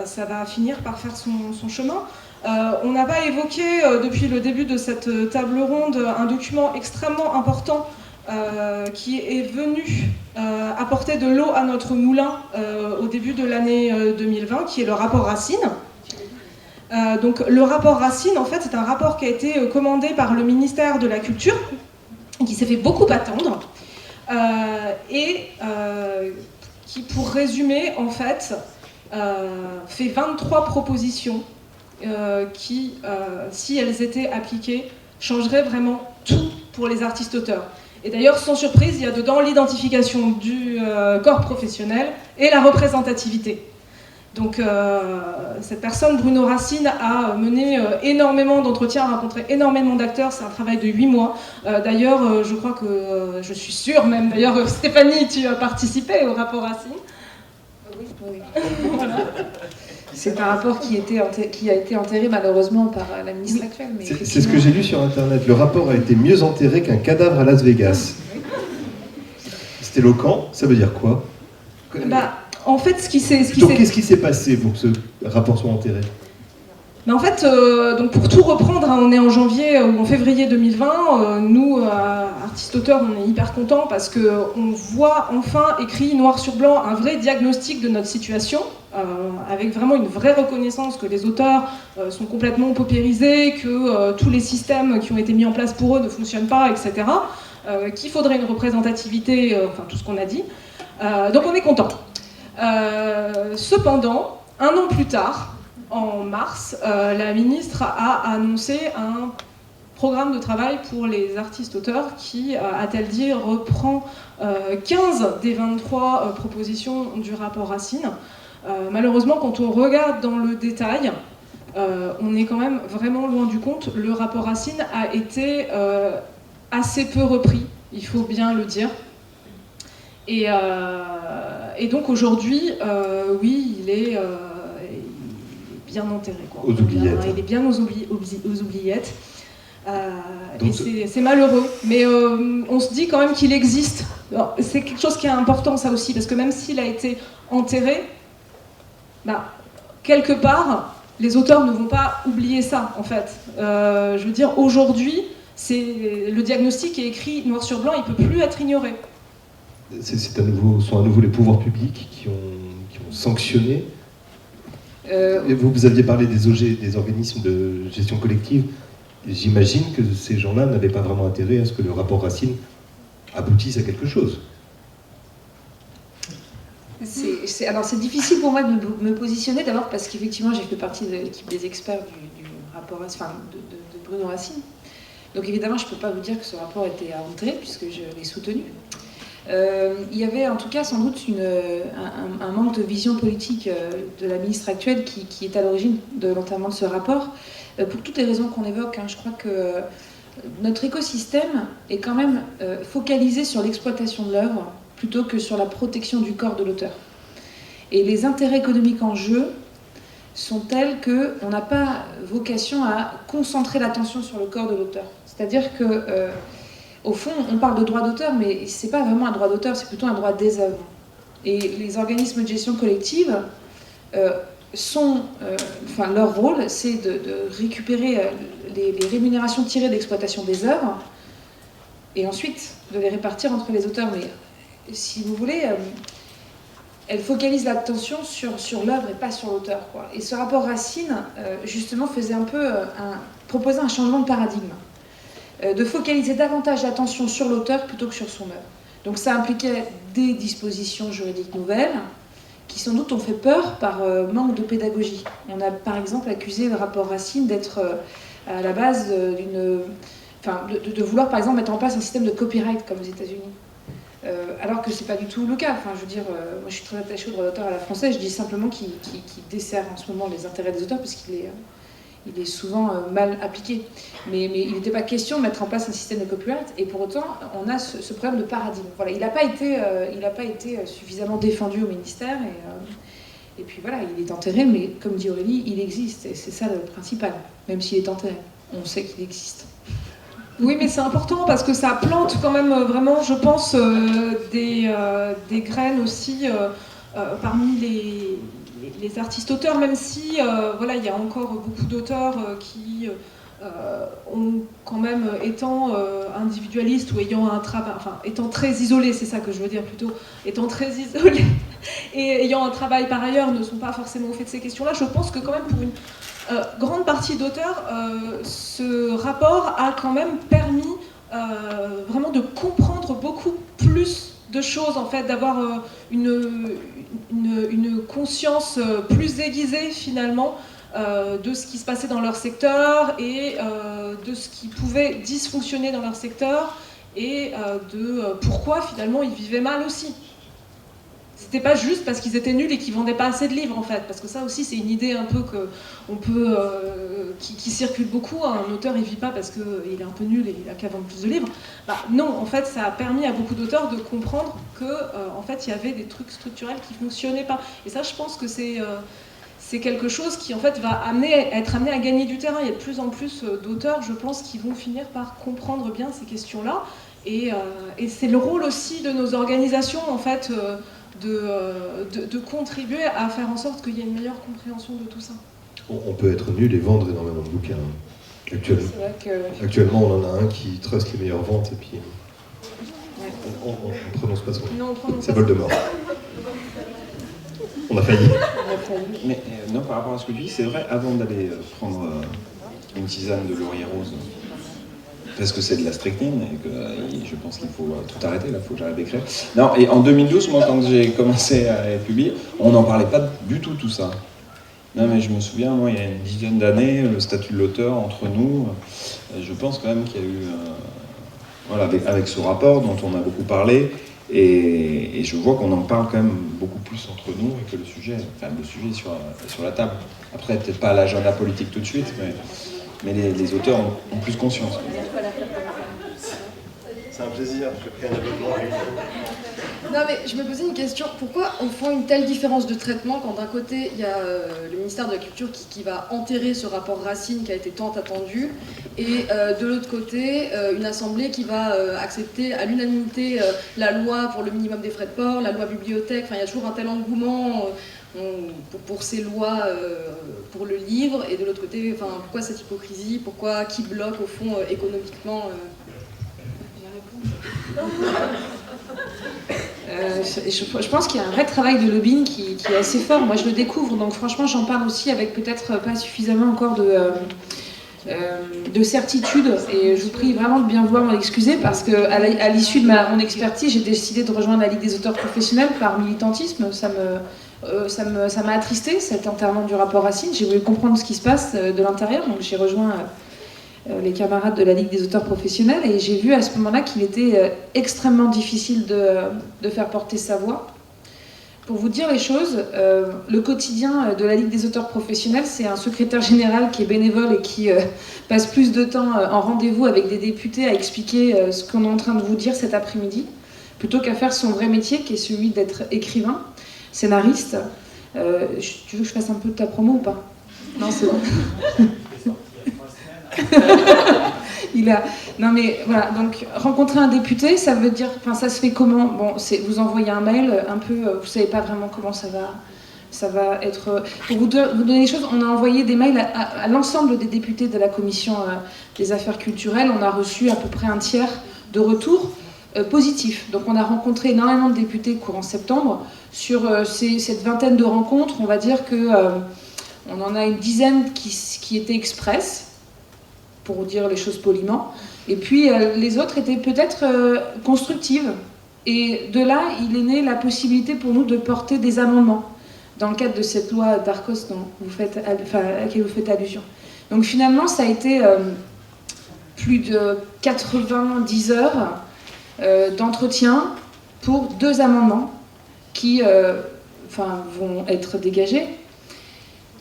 ça va finir par faire son chemin. On n'a pas évoqué depuis le début de cette table ronde un document extrêmement important qui est venu apporté de l'eau à notre moulin au début de l'année 2020, qui est le rapport Racine. Donc le rapport Racine, en fait, c'est un rapport qui a été commandé par le ministère de la Culture, qui s'est fait beaucoup attendre, et qui, pour résumer, en fait, fait 23 propositions qui, si elles étaient appliquées, changeraient vraiment tout pour les artistes-auteurs. Et d'ailleurs, sans surprise, il y a dedans l'identification du corps professionnel et la représentativité. Donc cette personne, Bruno Racine, a mené énormément d'entretiens, a rencontré énormément d'acteurs, c'est un travail de 8 mois. D'ailleurs, je crois que, je suis sûre même, d'ailleurs Stéphanie, tu as participé au rapport Racine. Oui. Voilà. C'est un rapport qui a été enterré malheureusement par la ministre actuelle. Mais c'est ce que j'ai lu sur Internet. Le rapport a été mieux enterré qu'un cadavre à Las Vegas. Oui. C'est éloquent, ça veut dire quoi? En fait, qu'est-ce qui s'est passé pour que ce rapport soit enterré? En fait, donc pour tout reprendre, on est en janvier ou en février 2020. Nous, artistes-auteurs, on est hyper contents parce qu'on voit enfin écrit noir sur blanc un vrai diagnostic de notre situation, avec vraiment une vraie reconnaissance que les auteurs sont complètement paupérisés, que tous les systèmes qui ont été mis en place pour eux ne fonctionnent pas, etc. Qu'il faudrait une représentativité, enfin tout ce qu'on a dit. Donc on est contents. Cependant, un an plus tard, en mars, la ministre a annoncé un programme de travail pour les artistes-auteurs qui, a-t-elle dit, reprend 15 des 23 propositions du rapport Racine. Malheureusement, quand on regarde dans le détail, on est quand même vraiment loin du compte. Le rapport Racine a été assez peu repris, il faut bien le dire. Et donc aujourd'hui, oui, il est bien enterré. Quoi. Aux oubliettes. Il est bien aux oubliettes. Et c'est malheureux. Mais on se dit quand même qu'il existe. C'est quelque chose qui est important, ça aussi, parce que même s'il a été enterré, quelque part, les auteurs ne vont pas oublier ça, en fait. Je veux dire, aujourd'hui, le diagnostic est écrit noir sur blanc, il ne peut plus être ignoré. Sont à nouveau les pouvoirs publics qui ont sanctionné. Vous aviez parlé des OG, des organismes de gestion collective. J'imagine que ces gens-là n'avaient pas vraiment intérêt à ce que le rapport Racine aboutisse à quelque chose. Alors c'est difficile pour moi de me positionner, d'abord parce qu'effectivement j'ai fait partie de l'équipe des experts du rapport, enfin, de Bruno Racine. Donc évidemment je ne peux pas vous dire que ce rapport était à enterrer puisque je l'ai soutenu. Il y avait en tout cas sans doute un manque de vision politique de la ministre actuelle qui est à l'origine de l'enterrement de ce rapport, pour toutes les raisons qu'on évoque. Je crois que notre écosystème est quand même focalisé sur l'exploitation de l'œuvre plutôt que sur la protection du corps de l'auteur. Et les intérêts économiques en jeu sont tels qu'on n'a pas vocation à concentrer l'attention sur le corps de l'auteur. C'est-à-dire que au fond, on parle de droit d'auteur, mais ce n'est pas vraiment un droit d'auteur, c'est plutôt un droit des œuvres. Et les organismes de gestion collective leur rôle, c'est de récupérer les rémunérations tirées de l'exploitation des œuvres et ensuite de les répartir entre les auteurs. Mais si vous voulez, elle focalise l'attention sur l'œuvre et pas sur l'auteur, quoi. Et ce rapport Racine, justement, faisait proposait un changement de paradigme. De focaliser davantage l'attention sur l'auteur plutôt que sur son œuvre. Donc ça impliquait des dispositions juridiques nouvelles qui sans doute ont fait peur par manque de pédagogie. On a par exemple accusé le rapport Racine d'être à la base de vouloir par exemple mettre en place un système de copyright comme aux États-Unis. Alors que c'est pas du tout le cas. Enfin, je veux dire, moi je suis très attachée au droit d'auteur à la française, je dis simplement qu'il dessert en ce moment les intérêts des auteurs parce qu'il est souvent mal appliqué. Mais il n'était pas question de mettre en place un système de copyright, et pour autant, on a ce problème de paradigme. Voilà, il n'a pas été suffisamment défendu au ministère, et puis voilà, il est enterré, mais comme dit Aurélie, il existe, et c'est ça le principal, même s'il est enterré. On sait qu'il existe. Oui, mais c'est important parce que ça plante quand même vraiment, je pense, des graines aussi parmi les artistes-auteurs, même si il y a encore beaucoup d'auteurs qui ont quand même, étant individualistes ou ayant un travail, enfin étant très isolés, c'est ça que je veux dire plutôt, étant très isolés et ayant un travail par ailleurs, ne sont pas forcément au fait de ces questions-là. Je pense que quand même pour une grande partie d'auteurs, ce rapport a quand même permis vraiment de comprendre beaucoup plus de choses, en fait, d'avoir une conscience plus aiguisée finalement de ce qui se passait dans leur secteur et de ce qui pouvait dysfonctionner dans leur secteur et de pourquoi finalement ils vivaient mal aussi. C'était pas juste parce qu'ils étaient nuls et qu'ils vendaient pas assez de livres en fait, parce que ça aussi c'est une idée un peu qui circule beaucoup. Un auteur il vit pas parce qu'il est un peu nul et il a qu'à vendre plus de livres. Bah, non, en fait ça a permis à beaucoup d'auteurs de comprendre que en fait il y avait des trucs structurels qui fonctionnaient pas. Et ça je pense que c'est quelque chose qui en fait va être amené à gagner du terrain. Il y a de plus en plus d'auteurs, je pense, qui vont finir par comprendre bien ces questions-là. Et c'est le rôle aussi de nos organisations en fait. De contribuer à faire en sorte qu'il y ait une meilleure compréhension de tout ça. On peut être nul et vendre énormément de bouquins. Actuellement, on en a un qui truste les meilleures ventes et puis on ne prononce pas son nom. C'est Voldemort. On a failli. Mais non, par rapport à ce que tu dis, c'est vrai, avant d'aller prendre une tisane de laurier rose, parce que c'est de la strychnine et que je pense qu'il faut tout arrêter, là, il faut que j'arrête d'écrire. Non, et en 2012, moi, quand j'ai commencé à être publié, on n'en parlait pas du tout ça. Non, mais je me souviens, moi, il y a une dizaine d'années, le statut de l'auteur entre nous, je pense quand même qu'il y a eu, voilà, avec ce rapport dont on a beaucoup parlé, et je vois qu'on en parle quand même beaucoup plus entre nous et que le sujet est sur la table. Après, peut-être pas à l'agenda politique tout de suite, mais les auteurs ont plus conscience. C'est un plaisir, j'ai pris un abonnement avec vous. Non mais je me posais une question, pourquoi on fait une telle différence de traitement quand d'un côté il y a le ministère de la Culture qui va enterrer ce rapport Racine qui a été tant attendu et de l'autre côté une assemblée qui va accepter à l'unanimité la loi pour le minimum des frais de port, la loi bibliothèque, enfin il y a toujours un tel engouement pour ces lois pour le livre et de l'autre côté, enfin pourquoi cette hypocrisie, pourquoi qui bloque au fond économiquement Je pense qu'il y a un vrai travail de lobbying qui est assez fort. Moi, je le découvre, donc franchement, j'en parle aussi avec peut-être pas suffisamment encore de certitude. Et je vous prie vraiment de bien vouloir m'en excuser parce qu'à l'issue de mon expertise, j'ai décidé de rejoindre la Ligue des auteurs professionnels par militantisme. Ça m'a attristé, cet enterrement du rapport Racine. J'ai voulu comprendre ce qui se passe de l'intérieur, donc j'ai rejoint les camarades de la Ligue des auteurs professionnels et j'ai vu à ce moment-là qu'il était extrêmement difficile de faire porter sa voix. Pour vous dire les choses, le quotidien de la Ligue des auteurs professionnels, c'est un secrétaire général qui est bénévole et qui passe plus de temps en rendez-vous avec des députés à expliquer ce qu'on est en train de vous dire cet après-midi, plutôt qu'à faire son vrai métier qui est celui d'être écrivain, scénariste. Tu veux que je fasse un peu de ta promo ou pas? Non, c'est bon. Non mais voilà, donc rencontrer un député, ça veut dire, enfin ça se fait comment? Bon, vous envoyez un mail, un peu, vous savez pas vraiment comment ça va être. Pour vous donner les choses, on a envoyé des mails à l'ensemble des députés de la commission des affaires culturelles. On a reçu à peu près un tiers de retours positifs. Donc on a rencontré énormément de députés courant septembre. Sur cette vingtaine de rencontres, on va dire que on en a une dizaine qui étaient express, pour dire les choses poliment, et puis les autres étaient peut-être constructives. Et de là, il est né la possibilité pour nous de porter des amendements dans le cadre de cette loi Darcos à laquelle vous faites allusion. Donc finalement, ça a été plus de 90 heures d'entretien pour 2 amendements qui vont être dégagés.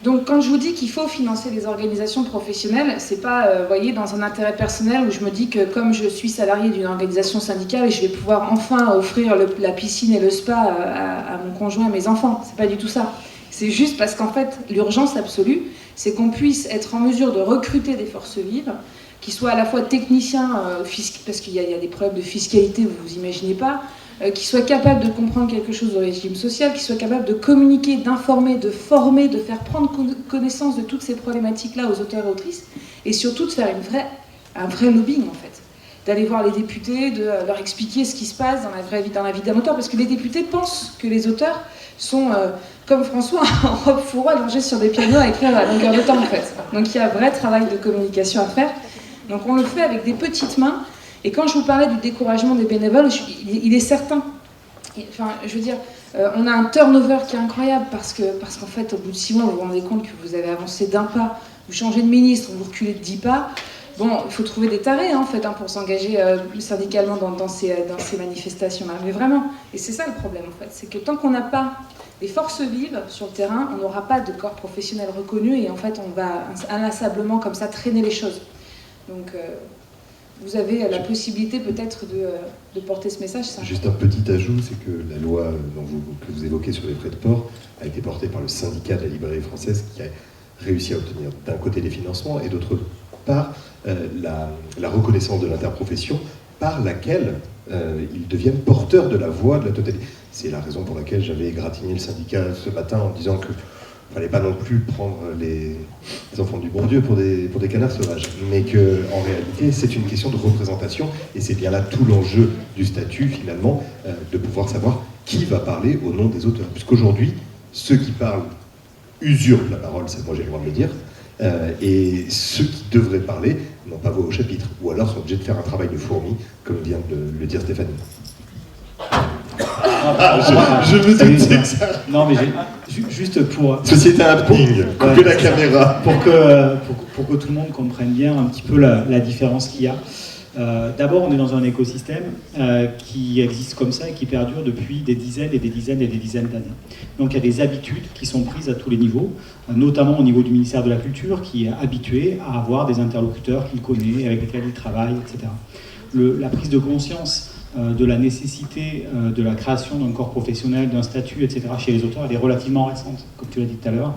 Donc quand je vous dis qu'il faut financer les organisations professionnelles, c'est pas voyez, dans un intérêt personnel où je me dis que comme je suis salarié d'une organisation syndicale, je vais pouvoir enfin offrir la piscine et le spa à mon conjoint et mes enfants. C'est pas du tout ça. C'est juste parce qu'en fait, l'urgence absolue, c'est qu'on puisse être en mesure de recruter des forces vives, qui soient à la fois techniciens, parce qu'il y a des problèmes de fiscalité, vous imaginez pas, qui soit capable de comprendre quelque chose au régime social, qui soit capable de communiquer, d'informer, de former, de faire prendre connaissance de toutes ces problématiques-là aux auteurs et autrices, et surtout de faire un vrai lobbying en fait. D'aller voir les députés, de leur expliquer ce qui se passe dans la vraie vie, dans la vie d'un auteur, parce que les députés pensent que les auteurs sont comme François en robe fourreau allongés sur des pianos à écrire à longueur de temps en fait. Donc il y a un vrai travail de communication à faire. Donc on le fait avec des petites mains. Et quand je vous parlais du découragement des bénévoles, il est certain. Enfin, je veux dire, on a un turnover qui est incroyable parce qu'en fait, au bout de 6 mois, vous vous rendez compte que vous avez avancé d'un pas, vous changez de ministre, vous reculez de 10 pas. Bon, il faut trouver des tarés en fait pour s'engager syndicalement dans ces manifestations-là. Mais vraiment, et c'est ça le problème en fait, c'est que tant qu'on n'a pas des forces vives sur le terrain, on n'aura pas de corps professionnel reconnu et en fait, on va inlassablement comme ça traîner les choses. Donc, vous avez la possibilité peut-être de porter ce message. Ça. Juste un petit ajout, c'est que la loi que vous évoquez sur les frais de port a été portée par le syndicat de la librairie française qui a réussi à obtenir d'un côté les financements et d'autre part la reconnaissance de l'interprofession par laquelle ils deviennent porteurs de la voix de la totalité. C'est la raison pour laquelle j'avais égratigné le syndicat ce matin en disant que il ne fallait pas non plus prendre les enfants du bon Dieu pour des canards sauvages, mais qu'en réalité, c'est une question de représentation, et c'est bien là tout l'enjeu du statut, finalement, de pouvoir savoir qui va parler au nom des auteurs. Puisqu'aujourd'hui, ceux qui parlent usurpent la parole, c'est moi j'ai le droit de le dire, et ceux qui devraient parler n'ont pas voix au chapitre, ou alors sont obligés de faire un travail de fourmi, comme vient de le dire Stéphanie. Je me doutais que ça. Non, mais juste pour. Société happening, coupez la caméra. Pour que tout le monde comprenne bien un petit peu la différence qu'il y a. D'abord, on est dans un écosystème qui existe comme ça et qui perdure depuis des dizaines et des dizaines et des dizaines d'années. Donc, il y a des habitudes qui sont prises à tous les niveaux, notamment au niveau du ministère de la Culture, qui est habitué à avoir des interlocuteurs qu'il connaît, avec lesquels il travaille, etc. La prise de conscience de la nécessité de la création d'un corps professionnel, d'un statut, etc. chez les auteurs, elle est relativement récente, comme tu l'as dit tout à l'heure.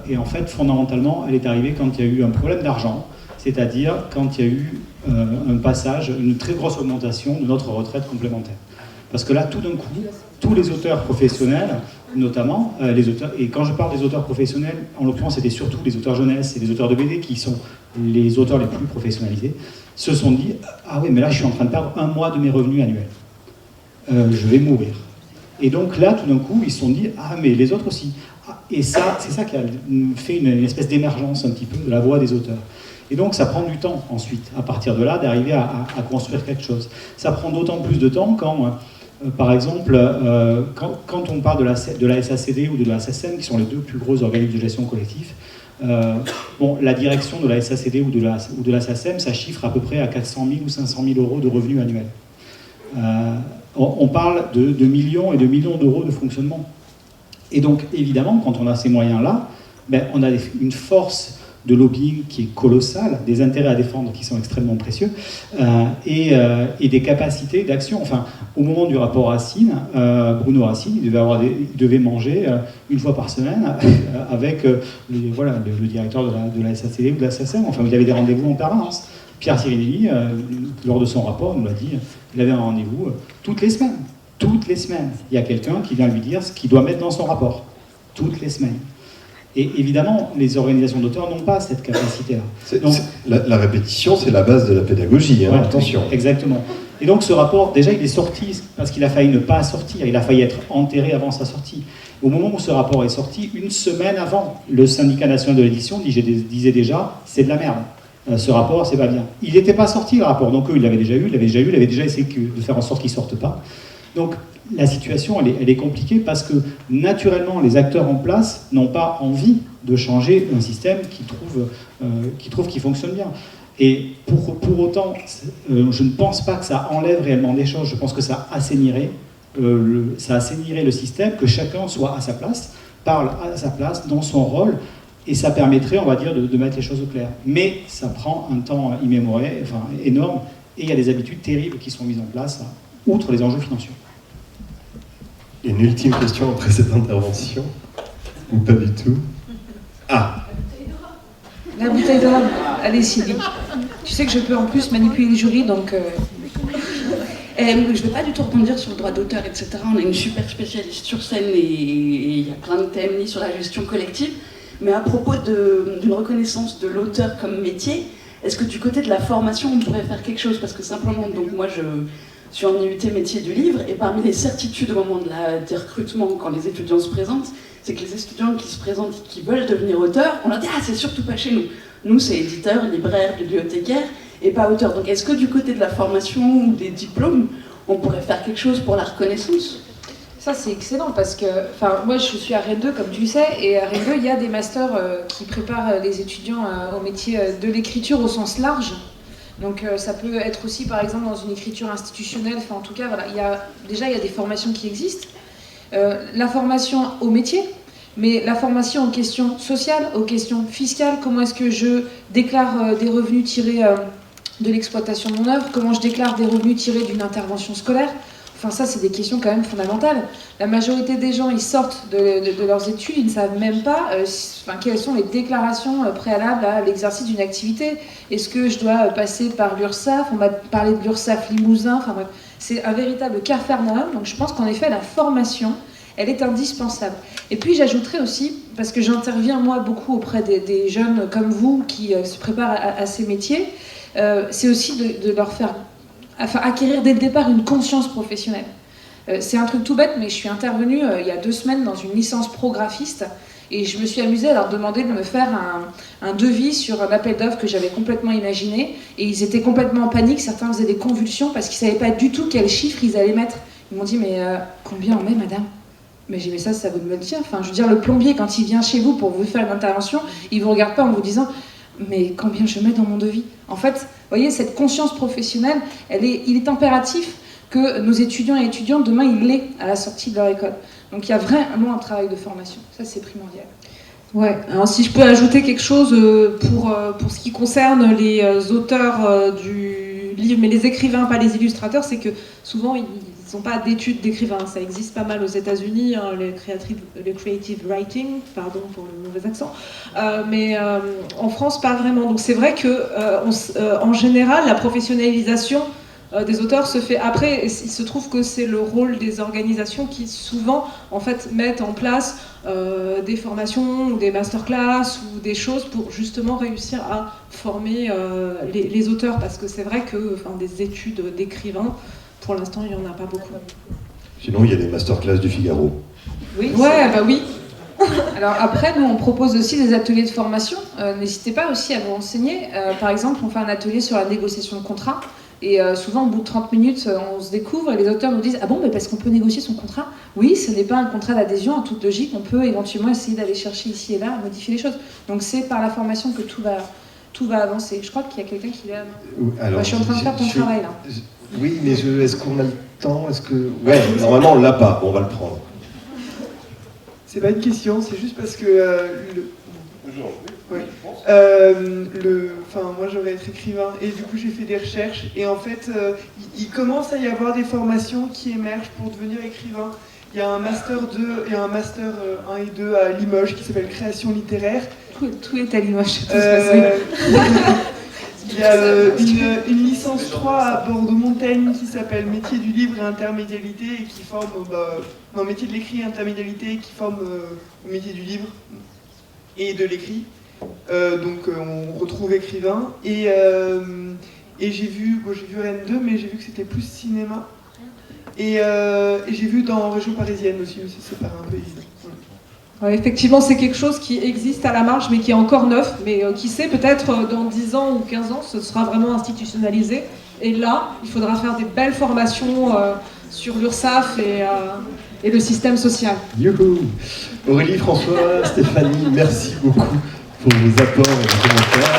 Et en fait, fondamentalement, elle est arrivée quand il y a eu un problème d'argent, c'est-à-dire quand il y a eu un passage, une très grosse augmentation de notre retraite complémentaire. Parce que là, tout d'un coup, tous les auteurs professionnels, notamment les auteurs, et quand je parle des auteurs professionnels, en l'occurrence, c'était surtout les auteurs jeunesse et les auteurs de BD qui sont les auteurs les plus professionnalisés, se sont dit « Ah oui, mais là, je suis en train de perdre 1 mois de mes revenus annuels. Je vais mourir. » Et donc là, tout d'un coup, ils se sont dit « Ah, mais les autres aussi. Ah, » Et ça, c'est ça qui a fait une espèce d'émergence un petit peu de la voix des auteurs. Et donc, ça prend du temps, ensuite, à partir de là, d'arriver à construire quelque chose. Ça prend d'autant plus de temps quand, par exemple, quand on parle de la SACD ou de la SACEM, qui sont les 2 plus gros organismes de gestion collectif, la direction de la SACD ou de la SACEM, ça chiffre à peu près à 400 000 ou 500 000 euros de revenus annuels. On parle de millions et de millions d'euros de fonctionnement. Et donc, évidemment, quand on a ces moyens-là, on a une force de lobbying qui est colossale, des intérêts à défendre qui sont extrêmement précieux, et des capacités d'action. Enfin, au moment du rapport Racine, Bruno Racine, il devait manger 1 fois par semaine avec le directeur de la SACD ou de la SACEM. Enfin, il avait des rendez-vous en permanence. Pierre Sirinelli, lors de son rapport, nous l'a dit, il avait un rendez-vous toutes les semaines. Toutes les semaines. Il y a quelqu'un qui vient lui dire ce qu'il doit mettre dans son rapport. Toutes les semaines. Et évidemment, les organisations d'auteurs n'ont pas cette capacité-là. Donc, la répétition, c'est la base de la pédagogie, hein, attention. Exactement. Et donc ce rapport, déjà, il est sorti parce qu'il a failli ne pas sortir, il a failli être enterré avant sa sortie. Au moment où ce rapport est sorti, 1 semaine avant, le syndicat national de l'édition disait déjà « c'est de la merde, ce rapport, c'est pas bien ». Il n'était pas sorti, le rapport, donc eux, ils l'avaient déjà eu, il avait déjà essayé de faire en sorte qu'il ne sorte pas. Donc, la situation, elle est compliquée parce que, naturellement, les acteurs en place n'ont pas envie de changer un système qu'ils trouvent qui fonctionne bien. Et pour autant, je ne pense pas que ça enlève réellement des choses. Je pense que ça assainirait le système, que chacun soit à sa place, parle à sa place, dans son rôle, et ça permettrait, on va dire, de mettre les choses au clair. Mais ça prend un temps immémoré, énorme, et il y a des habitudes terribles qui sont mises en place, outre les enjeux financiers. Une ultime question après cette intervention, ou pas du tout? Ah, la bouteille d'or. Allez, Sylvie. Tu sais que je peux en plus manipuler le jury, donc... Je ne vais pas du tout rebondir sur le droit d'auteur, etc. On a une super spécialiste sur scène et il y a plein de thèmes liés sur la gestion collective. Mais à propos d'une reconnaissance de l'auteur comme métier, est-ce que du côté de la formation, on pourrait faire quelque chose? Parce que simplement, donc moi je suis en IUT métier du livre, et parmi les certitudes au moment des recrutements, quand les étudiants se présentent, c'est que les étudiants qui se présentent et qui veulent devenir auteurs, on leur dit « Ah, c'est surtout pas chez nous ». Nous, c'est éditeur, libraire, bibliothécaire, et pas auteur. Donc est-ce que du côté de la formation ou des diplômes, on pourrait faire quelque chose pour la reconnaissance? Ça, c'est excellent parce que, moi, je suis à Rennes 2, comme tu le sais, et à Rennes 2, il y a des masters qui préparent les étudiants au métier de l'écriture au sens large. Donc, ça peut être aussi, par exemple, dans une écriture institutionnelle. En tout cas, voilà, il y a des formations qui existent. La formation au métier, mais la formation aux questions sociales, aux questions fiscales. Comment est-ce que je déclare des revenus tirés de l'exploitation de mon œuvre? Comment je déclare des revenus tirés d'une intervention scolaire? Enfin, ça, c'est des questions quand même fondamentales. La majorité des gens, ils sortent de leurs études, ils ne savent même pas quelles sont les déclarations préalables à l'exercice d'une activité. Est-ce que je dois passer par l'URSSAF? On m'a parlé de l'URSSAF Limousin. Enfin, bref, c'est un véritable capharnaüm. Donc, je pense qu'en effet, la formation, elle est indispensable. Et puis, j'ajouterais aussi, parce que j'interviens, moi, beaucoup auprès des jeunes comme vous qui se préparent à ces métiers, c'est aussi de leur faire acquérir dès le départ une conscience professionnelle. C'est un truc tout bête, mais je suis intervenue il y a 2 semaines dans une licence pro graphiste et je me suis amusée à leur demander de me faire un devis sur un appel d'offres que j'avais complètement imaginé, et ils étaient complètement en panique, certains faisaient des convulsions parce qu'ils ne savaient pas du tout quels chiffres ils allaient mettre. Ils m'ont dit « mais combien on met, madame ?» Mais j'ai dit « mais ça, c'est à vous de me le dire. » Enfin, je veux dire, le plombier, quand il vient chez vous pour vous faire une intervention, il ne vous regarde pas en vous disant « mais combien je mets dans mon devis ?» En fait, vous voyez, cette conscience professionnelle, il est impératif que nos étudiants et étudiantes, demain, ils l'aient à la sortie de leur école. Donc il y a vraiment un travail de formation. Ça, c'est primordial. Ouais, alors si je peux ajouter quelque chose pour ce qui concerne les auteurs du livre, mais les écrivains, pas les illustrateurs, c'est que souvent, ils n'ont pas d'études d'écrivains. Ça existe pas mal aux États-Unis, hein, le creative writing, pardon pour le mauvais accent, mais en France, pas vraiment. Donc c'est vrai que en général, la professionnalisation des auteurs se fait après. Il se trouve que c'est le rôle des organisations qui souvent en fait mettent en place des formations ou des masterclass ou des choses pour justement réussir à former les auteurs, parce que c'est vrai que des études d'écrivains, pour l'instant, il n'y en a pas beaucoup. Sinon, il y a des masterclass du Figaro. Oui, ouais, bah oui. Alors après, nous, on propose aussi des ateliers de formation. N'hésitez pas aussi à nous renseigner. Par exemple, on fait un atelier sur la négociation de contrat. Et souvent, au bout de 30 minutes, on se découvre et les auteurs nous disent « Ah bon, mais parce qu'on peut négocier son contrat ?» Oui, ce n'est pas un contrat d'adhésion en toute logique. On peut éventuellement essayer d'aller chercher ici et là, modifier les choses. Donc c'est par la formation que tout va avancer. Je crois qu'il y a quelqu'un qui l'a... Alors, je suis en train de faire ton travail, là. Oui, mais est-ce qu'on a le temps? Ouais, normalement, on l'a pas. Bon, on va le prendre. C'est pas une question, c'est juste parce que moi j'aurais être écrivain et du coup j'ai fait des recherches et en fait il commence à y avoir des formations qui émergent pour devenir écrivain. Il y a un master 2 et un master 1 et 2 à Limoges qui s'appelle création littéraire. Tout est à Limoges. Il y a une licence 3 à Bordeaux-Montaigne qui s'appelle métier du livre et intermédialité et qui forme métier de l'écrit et intermédialité qui forme au métier du livre et de l'écrit. Donc on retrouve écrivain et j'ai vu Rennes 2, mais j'ai vu que c'était plus cinéma et j'ai vu dans région parisienne aussi, mais c'est pas un peu évident. Ouais, effectivement, c'est quelque chose qui existe à la marge, mais qui est encore neuf. Mais qui sait, peut-être dans 10 ans ou 15 ans, ce sera vraiment institutionnalisé. Et là, il faudra faire des belles formations sur l'URSSAF et le système social. Youhou! Aurélie, François, Stéphanie, merci beaucoup pour vos apports et vos commentaires.